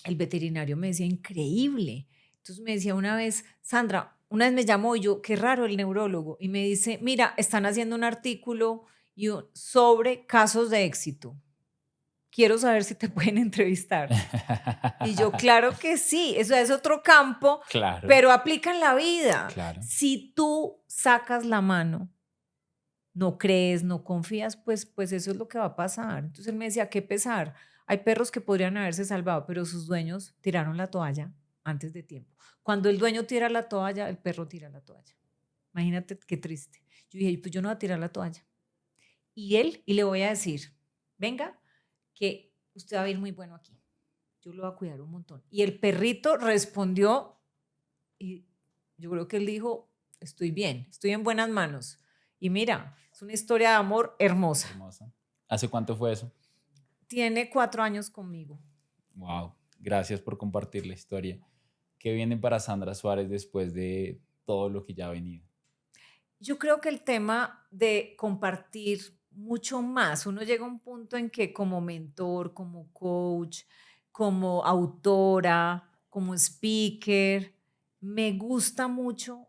El veterinario me decía, increíble. Entonces me decía una vez, Sandra, una vez me llamó y yo, qué raro el neurólogo, y me dice, mira, están haciendo un artículo sobre casos de éxito. Quiero saber si te pueden entrevistar. Y yo, claro que sí, eso es otro campo, claro, pero aplica en la vida. Claro. Si tú sacas la mano, no crees, no confías, pues eso es lo que va a pasar. Entonces él me decía, qué pesar. Hay perros que podrían haberse salvado, pero sus dueños tiraron la toalla antes de tiempo. Cuando el dueño tira la toalla, el perro tira la toalla. Imagínate qué triste. Yo dije, pues yo no voy a tirar la toalla. Y le voy a decir, venga, que usted va a ir muy bueno aquí. Yo lo voy a cuidar un montón. Y el perrito respondió, y yo creo que él dijo, estoy bien, estoy en buenas manos. Y mira, es una historia de amor hermosa. ¿Hace cuánto fue eso? Tiene 4 años conmigo. Wow, gracias por compartir la historia. ¿Qué viene para Sandra Suárez después de todo lo que ya ha venido? Yo creo que el tema de compartir mucho más, uno llega a un punto en que como mentor, como coach, como autora, como speaker, me gusta mucho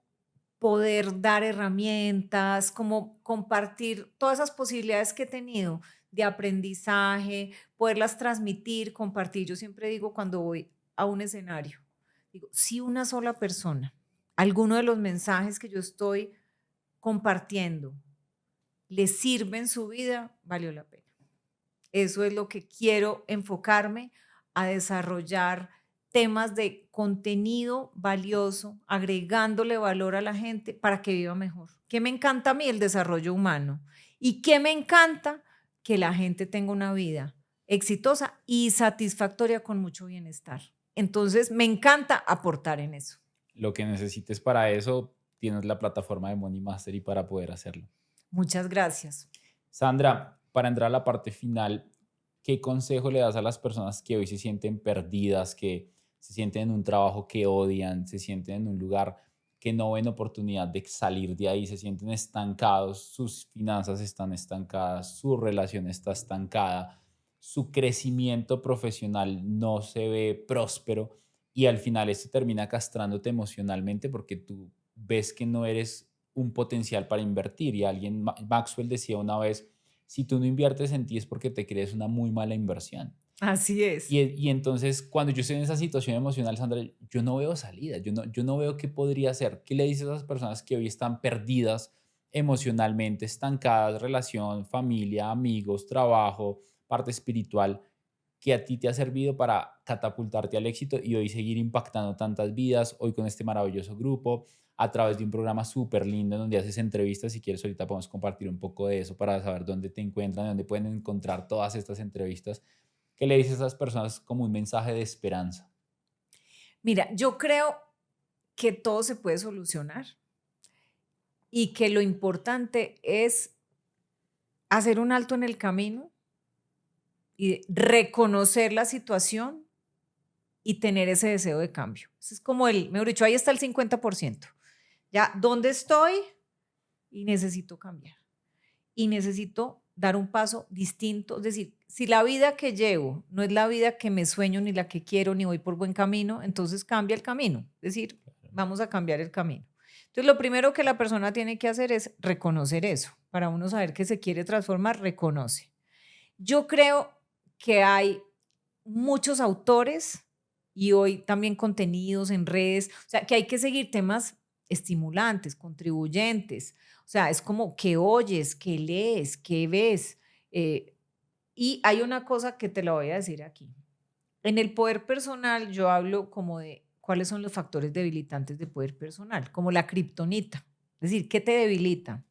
poder dar herramientas, como compartir todas esas posibilidades que he tenido de aprendizaje, poderlas transmitir, compartir. Yo siempre digo cuando voy a un escenario, digo, si una sola persona, alguno de los mensajes que yo estoy compartiendo le sirve en su vida, valió la pena. Eso es lo que quiero enfocarme, a desarrollar temas de contenido valioso, agregándole valor a la gente para que viva mejor. ¿Qué me encanta a mí? El desarrollo humano. ¿Y qué me encanta? Que la gente tenga una vida exitosa y satisfactoria con mucho bienestar. Entonces, me encanta aportar en eso. Lo que necesites para eso, tienes la plataforma de Money Mastery para poder hacerlo. Muchas gracias. Sandra, para entrar a la parte final, ¿qué consejo le das a las personas que hoy se sienten perdidas, que se sienten en un trabajo que odian, se sienten en un lugar que no ven oportunidad de salir de ahí, se sienten estancados, sus finanzas están estancadas, su relación está estancada, su crecimiento profesional no se ve próspero y al final esto termina castrándote emocionalmente porque tú ves que no eres un potencial para invertir? Y Maxwell decía una vez, si tú no inviertes en ti es porque te crees una muy mala inversión. Así es. Y entonces, cuando yo estoy en esa situación emocional, Sandra, yo no veo salida, yo no veo qué podría hacer. ¿Qué le dices a esas personas que hoy están perdidas emocionalmente, estancadas, relación, familia, amigos, trabajo, parte espiritual, que a ti te ha servido para catapultarte al éxito y hoy seguir impactando tantas vidas, hoy con este maravilloso grupo, a través de un programa súper lindo donde haces entrevistas? Si quieres, ahorita podemos compartir un poco de eso para saber dónde te encuentran, dónde pueden encontrar todas estas entrevistas. ¿Qué le dices a esas personas como un mensaje de esperanza? Mira, yo creo que todo se puede solucionar y que lo importante es hacer un alto en el camino y reconocer la situación y tener ese deseo de cambio. Ese es como mejor dicho, ahí está el 50%. Ya, ¿dónde estoy? Y necesito cambiar. Y necesito dar un paso distinto. Es decir, si la vida que llevo no es la vida que me sueño, ni la que quiero, ni voy por buen camino, entonces cambia el camino. Es decir, vamos a cambiar el camino. Entonces, lo primero que la persona tiene que hacer es reconocer eso. Para uno saber que se quiere transformar, reconoce. Yo creo que hay muchos autores y hoy también contenidos en redes, o sea, que hay que seguir temas estimulantes, contribuyentes, o sea, es como qué oyes, qué lees, qué ves. Y hay una cosa que te la voy a decir aquí. En el poder personal yo hablo como de cuáles son los factores debilitantes de poder personal, como la kriptonita, es decir, ¿qué te debilita?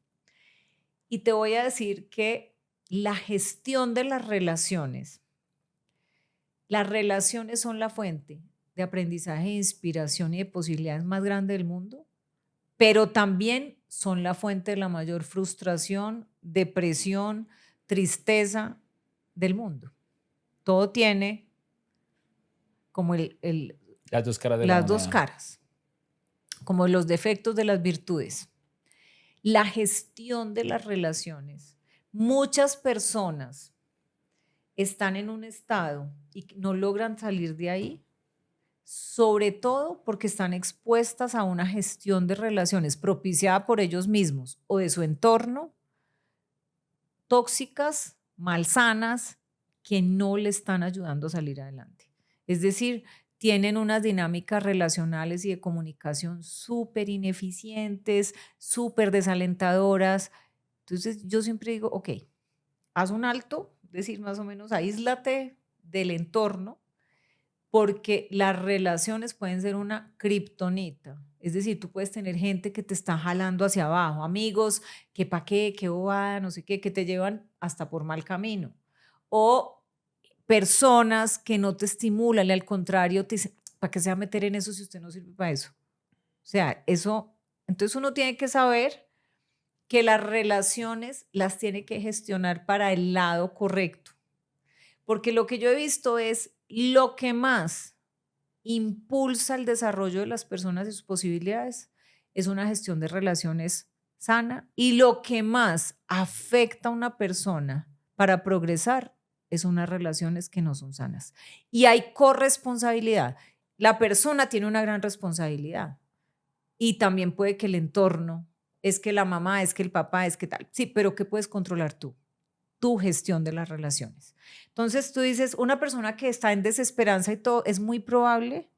Y te voy a decir que la gestión de las relaciones son la fuente de aprendizaje, inspiración y de posibilidades más grande del mundo, pero también son la fuente de la mayor frustración, depresión, tristeza del mundo. Todo tiene como Las dos caras de la las dos moneda. caras, como los defectos de las virtudes. La gestión de las relaciones. Muchas personas están en un estado y no logran salir de ahí, sobre todo porque están expuestas a una gestión de relaciones propiciada por ellos mismos o de su entorno, tóxicas, malsanas, que no le están ayudando a salir adelante. Es decir, tienen unas dinámicas relacionales y de comunicación súper ineficientes, súper desalentadoras. Entonces yo siempre digo, ok, haz un alto, es decir, más o menos aíslate del entorno, porque las relaciones pueden ser una kriptonita. Es decir, tú puedes tener gente que te está jalando hacia abajo, amigos que pa' qué, qué bobada, no sé qué, que te llevan hasta por mal camino. O personas que no te estimulan, y al contrario, te dicen, ¿para qué se va a meter en eso si usted no sirve para eso? O sea, eso, entonces uno tiene que saber que las relaciones las tiene que gestionar para el lado correcto. Porque lo que yo he visto es lo que más impulsa el desarrollo de las personas y sus posibilidades es una gestión de relaciones sana, y lo que más afecta a una persona para progresar es unas relaciones que no son sanas. Y hay corresponsabilidad. La persona tiene una gran responsabilidad y también puede que el entorno, es que la mamá, es que el papá, es que tal. Sí, pero ¿qué puedes controlar tú? Tu gestión de las relaciones. Entonces tú dices, una persona que está en desesperanza y todo, es muy probable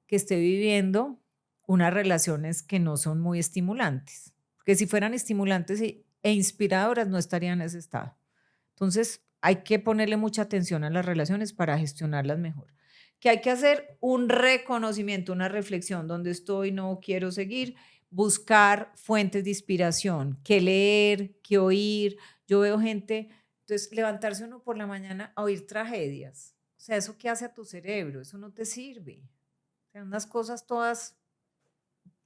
que esté viviendo unas relaciones que no son muy estimulantes, porque si fueran estimulantes e inspiradoras no estarían en ese estado. Entonces hay que ponerle mucha atención a las relaciones para gestionarlas mejor. Que hay que hacer un reconocimiento, una reflexión, dónde estoy, no quiero seguir, buscar fuentes de inspiración, qué leer, qué oír. Yo veo gente, entonces levantarse uno por la mañana a oír tragedias, o sea, ¿eso qué hace a tu cerebro? Eso no te sirve. O sea, unas cosas todas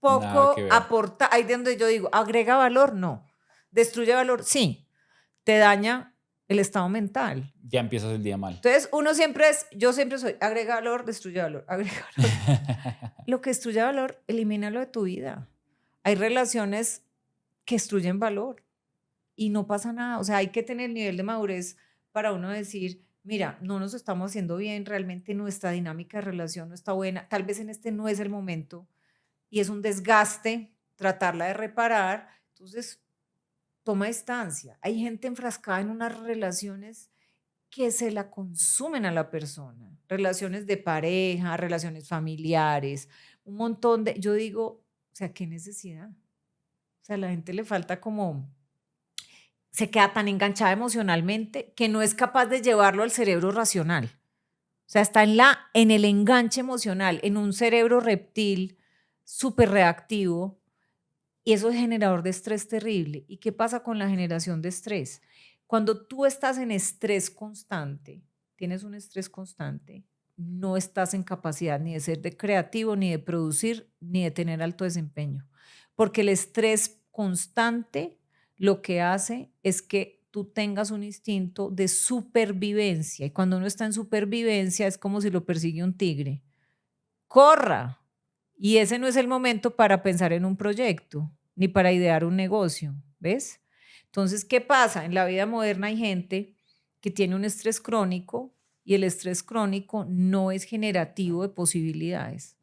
Nada que poco ver. aporta, ahí de donde yo digo, agrega valor, no. Destruye valor, sí. Te daña el estado mental. Ya empiezas el día mal. Entonces, yo siempre soy, agrega valor, destruye valor, agrega valor. Lo que destruye valor, elimínalo de tu vida. Hay relaciones que destruyen valor y no pasa nada. O sea, hay que tener el nivel de madurez para uno decir, mira, no nos estamos haciendo bien, realmente nuestra dinámica de relación no está buena, tal vez en este no es el momento y es un desgaste tratarla de reparar. Entonces, toma distancia. Hay gente enfrascada en unas relaciones que se la consumen a la persona, relaciones de pareja, relaciones familiares, un montón de, yo digo, o sea, ¿qué necesidad? O sea, a la gente le falta como, se queda tan enganchada emocionalmente que no es capaz de llevarlo al cerebro racional. O sea, está en el enganche emocional, en un cerebro reptil súper reactivo, y eso es generador de estrés terrible. ¿Y qué pasa con la generación de estrés? Cuando tú estás en estrés constante, tienes un estrés constante, no estás en capacidad ni de ser creativo, ni de producir, ni de tener alto desempeño. Porque el estrés constante lo que hace es que tú tengas un instinto de supervivencia. Y cuando uno está en supervivencia es como si lo persigue un tigre. Corra. Y ese no es el momento para pensar en un proyecto, ni para idear un negocio, ¿ves? Entonces, ¿qué pasa? En la vida moderna hay gente que tiene un estrés crónico y el estrés crónico no es generativo de posibilidades.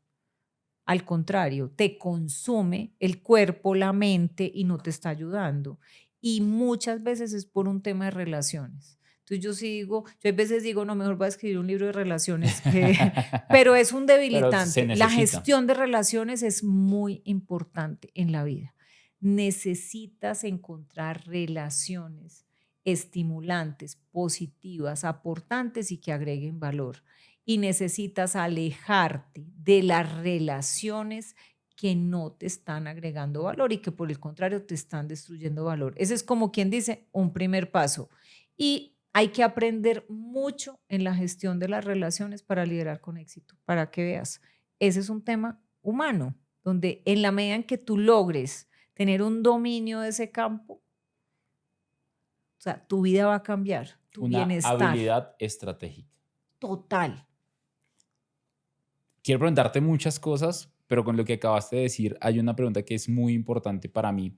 Al contrario, te consume el cuerpo, la mente y no te está ayudando. Y muchas veces es por un tema de relaciones. Entonces yo sí digo, yo a veces digo, no, mejor voy a escribir un libro de relaciones, pero es un Pero se debilitante. La necesita. gestión de relaciones es muy importante en la vida. Necesitas encontrar relaciones estimulantes, positivas, aportantes y que agreguen valor. Y necesitas alejarte de las relaciones que no te están agregando valor y que por el contrario te están destruyendo valor. Ese es como quien dice un primer paso. Y hay que aprender mucho en la gestión de las relaciones para liderar con éxito, para que veas. Ese es un tema humano, donde en la medida en que tú logres tener un dominio de ese campo, o sea, tu vida va a cambiar, tu Una bienestar habilidad estratégica. total. Quiero preguntarte muchas cosas, pero con lo que acabaste de decir, hay una pregunta que es muy importante para mí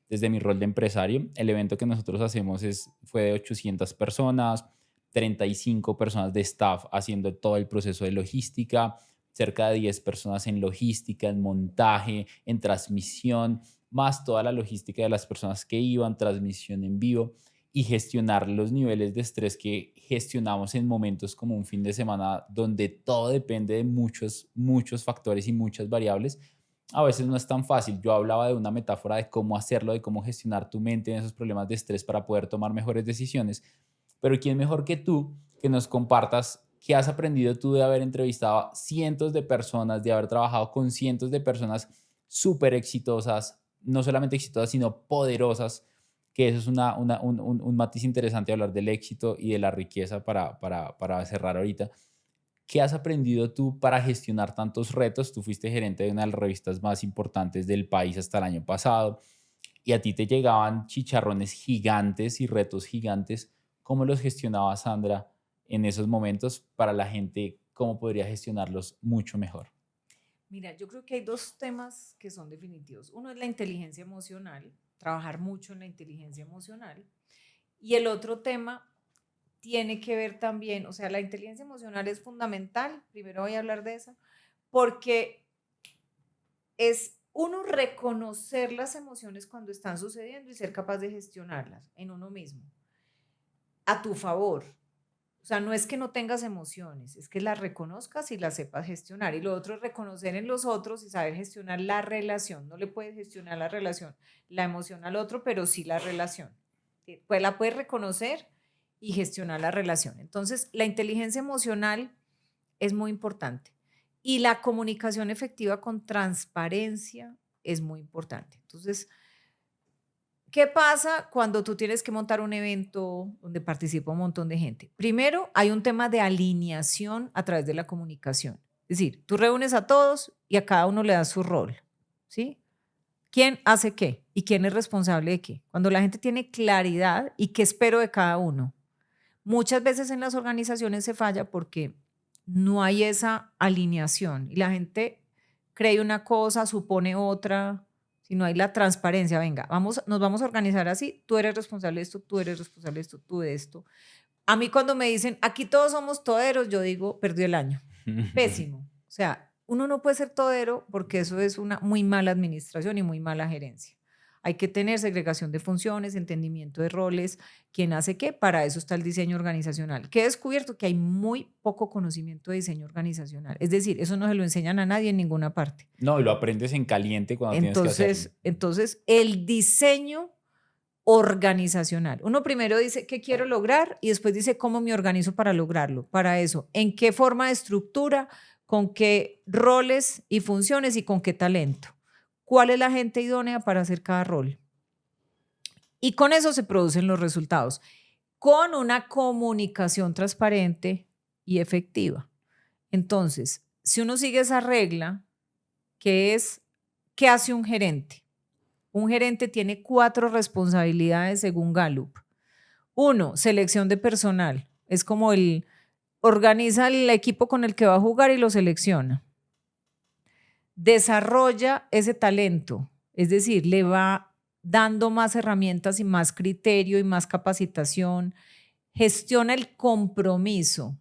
desde mi rol de empresario. El evento que nosotros hacemos fue de 800 personas, 35 personas de staff haciendo todo el proceso de logística, cerca de 10 personas en logística, en montaje, en transmisión, más toda la logística de las personas que iban, transmisión en vivo y gestionar los niveles de estrés que gestionamos en momentos como un fin de semana donde todo depende de muchos factores y muchas variables. A veces no es tan fácil. Yo hablaba de una metáfora de cómo hacerlo, de cómo gestionar tu mente en esos problemas de estrés para poder tomar mejores decisiones. Pero ¿quién mejor que tú que nos compartas qué has aprendido tú de haber entrevistado a cientos de personas, de haber trabajado con cientos de personas súper exitosas, no solamente exitosas, sino poderosas? Que eso es un matiz interesante, hablar del éxito y de la riqueza para cerrar ahorita. ¿Qué has aprendido tú para gestionar tantos retos? Tú fuiste gerente de una de las revistas más importantes del país hasta el año pasado y a ti te llegaban chicharrones gigantes y retos gigantes. ¿Cómo los gestionaba Sandra en esos momentos para la gente? ¿Cómo podría gestionarlos mucho mejor? Mira, yo creo que hay dos temas que son definitivos. Uno es la inteligencia emocional, trabajar mucho en la inteligencia emocional. Y el otro tema tiene que ver también, o sea, la inteligencia emocional es fundamental, primero voy a hablar de eso, porque es uno reconocer las emociones cuando están sucediendo y ser capaz de gestionarlas en uno mismo, a tu favor. O sea, no es que no tengas emociones, es que las reconozcas y las sepas gestionar. Y lo otro es reconocer en los otros y saber gestionar la relación. No le puedes gestionar la relación, la emoción al otro, pero sí la relación. Pues la puedes reconocer y gestionar la relación. Entonces, la inteligencia emocional es muy importante. Y la comunicación efectiva con transparencia es muy importante. Entonces, ¿qué pasa cuando tú tienes que montar un evento donde participa un montón de gente? Primero, hay un tema de alineación a través de la comunicación. Es decir, tú reúnes a todos y a cada uno le das su rol, ¿sí? ¿Quién hace qué? ¿Y quién es responsable de qué? Cuando la gente tiene claridad y qué espero de cada uno. Muchas veces en las organizaciones se falla porque no hay esa alineación y la gente cree una cosa, supone otra, si no hay la transparencia, venga, nos vamos a organizar así, tú eres responsable de esto, tú eres responsable de esto, tú de esto. A mí cuando me dicen, aquí todos somos toderos, yo digo, perdí el año. Pésimo. O sea, uno no puede ser todero porque eso es una muy mala administración y muy mala gerencia. Hay que tener segregación de funciones, entendimiento de roles, quién hace qué, para eso está el diseño organizacional. Que he descubierto que hay muy poco conocimiento de diseño organizacional. Es decir, eso no se lo enseñan a nadie en ninguna parte. No, y lo aprendes en caliente cuando tienes que hacerlo. Entonces, el diseño organizacional. Uno primero dice qué quiero lograr y después dice cómo me organizo para lograrlo. Para eso, en qué forma de estructura, con qué roles y funciones y con qué talento. ¿Cuál es la gente idónea para hacer cada rol? Y con eso se producen los resultados, con una comunicación transparente y efectiva. Entonces, si uno sigue esa regla, que es, ¿qué hace un gerente? Un gerente tiene 4 responsabilidades según Gallup. 1, selección de personal. Es como organiza el equipo con el que va a jugar y lo selecciona. Desarrolla ese talento, es decir, le va dando más herramientas y más criterio y más capacitación. Gestiona el compromiso,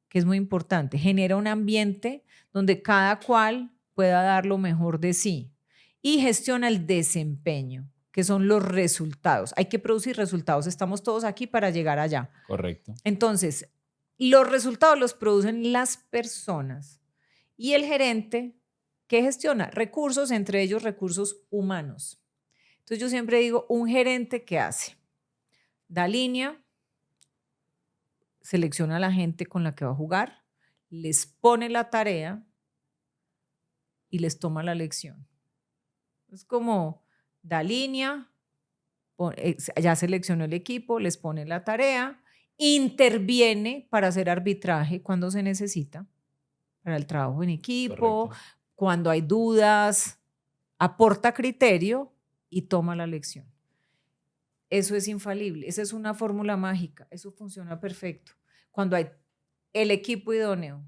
que es muy importante. Genera un ambiente donde cada cual pueda dar lo mejor de sí. Y gestiona el desempeño. que son los resultados. Hay que producir resultados. Estamos todos aquí para llegar allá. Correcto. Entonces, los resultados los producen las personas y el gerente que gestiona recursos, entre ellos recursos humanos. Entonces, yo siempre digo, un gerente, ¿qué hace? Da línea, selecciona a la gente con la que va a jugar, les pone la tarea y les toma la lección. Es como da línea, ya seleccionó el equipo, les pone la tarea, interviene para hacer arbitraje cuando se necesita, para el trabajo en equipo, Correcto. cuando hay dudas, aporta criterio y toma la lección. Eso es infalible, esa es una fórmula mágica, eso funciona perfecto. Cuando hay el equipo idóneo,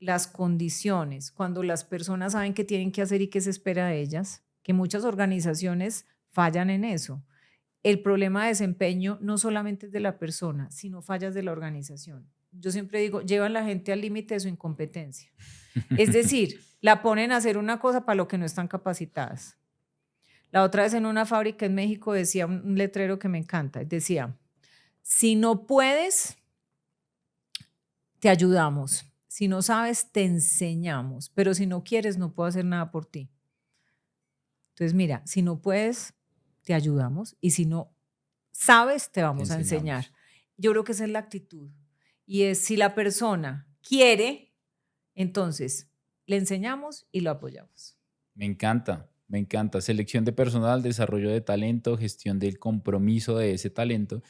las condiciones, cuando las personas saben qué tienen que hacer y qué se espera de ellas, que muchas organizaciones fallan en eso. El problema de desempeño no solamente es de la persona, sino fallas de la organización. Yo siempre digo, llevan la gente al límite de su incompetencia. Es decir, la ponen a hacer una cosa para lo que no están capacitadas. La otra vez en una fábrica en México decía un letrero que me encanta, decía, si no puedes, te ayudamos. Si no sabes, te enseñamos. Pero si no quieres, no puedo hacer nada por ti. Entonces, mira, si no puedes, te ayudamos. Y si no sabes, te vamos a enseñar. Yo creo que esa es la actitud. Y es, si la persona quiere, entonces le enseñamos y lo apoyamos. Me encanta. Me encanta. Selección de personal, desarrollo de talento, gestión del compromiso de ese talento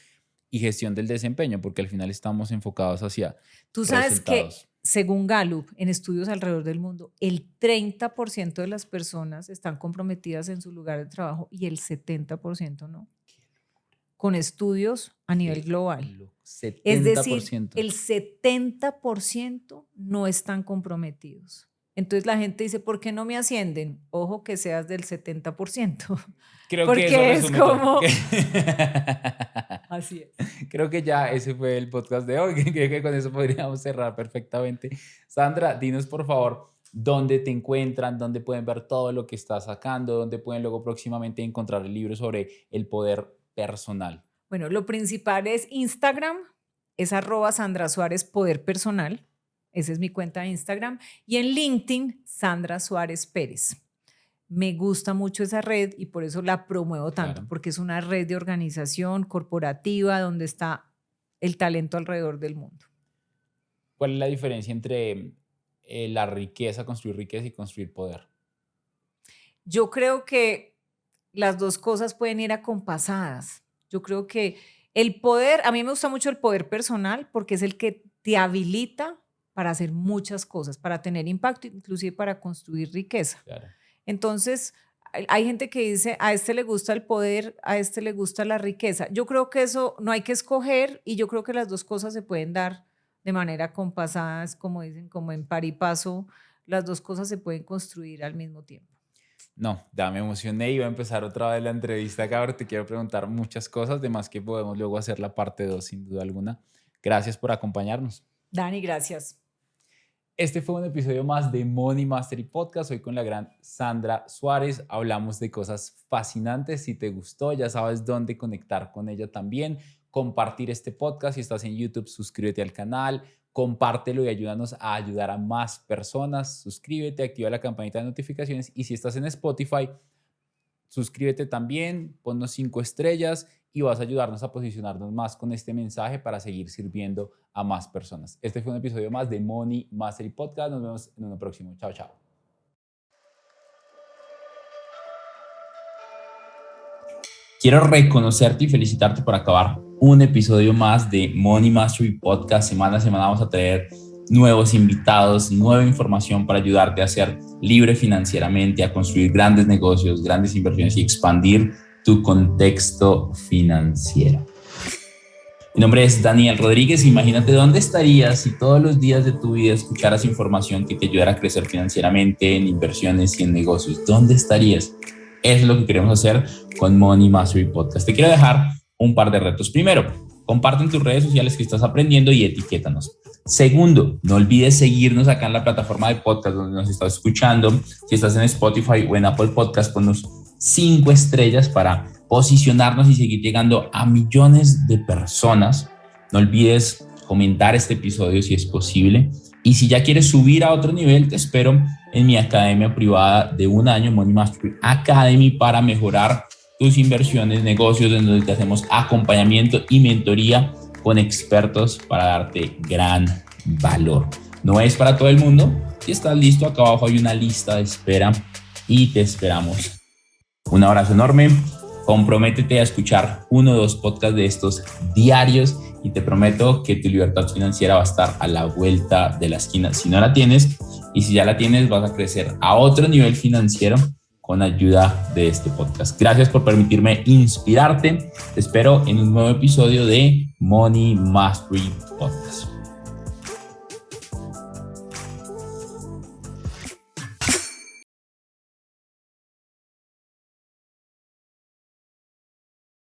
y gestión del desempeño, porque al final estamos enfocados hacia Tú sabes resultados. que, según Gallup, en estudios alrededor del mundo, el 30% de las personas están comprometidas en su lugar de trabajo y el 70% no. Con estudios a nivel global. 70%. Es decir, el 70% no están comprometidos. Entonces la gente dice, ¿por qué no me ascienden? Ojo que seas del 70%. Creo porque que eso es como... Así es. Creo que ya ese fue el podcast de hoy. Creo que con eso podríamos cerrar perfectamente. Sandra, dinos por favor, ¿dónde te encuentran? ¿Dónde pueden ver todo lo que estás sacando? ¿Dónde pueden luego próximamente encontrar el libro sobre el poder personal? Bueno, lo principal es Instagram, es @Sandra Suárez Poder Personal. Esa es mi cuenta de Instagram. Y en LinkedIn, Sandra Suárez Pérez. Me gusta mucho esa red y por eso la promuevo tanto, Claro. porque es una red de organización corporativa donde está el talento alrededor del mundo. ¿Cuál es la diferencia entre la riqueza, construir riqueza y construir poder? Yo creo que las dos cosas pueden ir acompasadas. Yo creo que el poder, a mí me gusta mucho el poder personal porque es el que te habilita para hacer muchas cosas, para tener impacto, inclusive para construir riqueza. Claro. Entonces, hay gente que dice, a este le gusta el poder, a este le gusta la riqueza. Yo creo que eso no hay que escoger y yo creo que las dos cosas se pueden dar de manera compasada, como dicen, como en par y paso, las dos cosas se pueden construir al mismo tiempo. No, ya me emocioné y iba a empezar otra vez la entrevista acá. Ahora te quiero preguntar muchas cosas, además que podemos luego hacer la parte 2 sin duda alguna. Gracias por acompañarnos. Dani, gracias. Este fue un episodio más de Money Mastery Podcast. Hoy con la gran Sandra Suárez. Hablamos de cosas fascinantes. Si te gustó, ya sabes dónde conectar con ella también. Compartir este podcast. Si estás en YouTube, suscríbete al canal. Compártelo y ayúdanos a ayudar a más personas. Suscríbete, activa la campanita de notificaciones. Y si estás en Spotify, suscríbete también, ponnos 5 estrellas y vas a ayudarnos a posicionarnos más con este mensaje para seguir sirviendo a más personas. Este fue un episodio más de Money Mastery Podcast. Nos vemos en uno próximo. Chao, chao. Quiero reconocerte y felicitarte por acabar un episodio más de Money Mastery Podcast. Semana a semana vamos a traer nuevos invitados, nueva información para ayudarte a ser libre financieramente, a construir grandes negocios, grandes inversiones y expandir tu contexto financiero. Mi nombre es Daniel Rodríguez. Imagínate dónde estarías si todos los días de tu vida escucharas información que te ayudara a crecer financieramente en inversiones y en negocios. ¿Dónde estarías? Eso es lo que queremos hacer con Money Mastery Podcast. Te quiero dejar un par de retos. Primero, comparte en tus redes sociales que estás aprendiendo y etiquétanos. Segundo, no olvides seguirnos acá en la plataforma de podcast donde nos estás escuchando. Si estás en Spotify o en Apple Podcast, ponnos 5 estrellas para posicionarnos y seguir llegando a millones de personas. No olvides comentar este episodio si es posible. Y si ya quieres subir a otro nivel, te espero en mi academia privada de 1 año, Money Mastery Academy, para mejorar tus inversiones, negocios, en donde te hacemos acompañamiento y mentoría con expertos para darte gran valor. No es para todo el mundo. Si estás listo, acá abajo hay una lista de espera y te esperamos. Un abrazo enorme. Comprométete a escuchar 1 o 2 podcasts de estos diarios y te prometo que tu libertad financiera va a estar a la vuelta de la esquina. Si no la tienes, y si ya la tienes, vas a crecer a otro nivel financiero con ayuda de este podcast. Gracias por permitirme inspirarte. Te espero en un nuevo episodio de Money Mastery Podcast.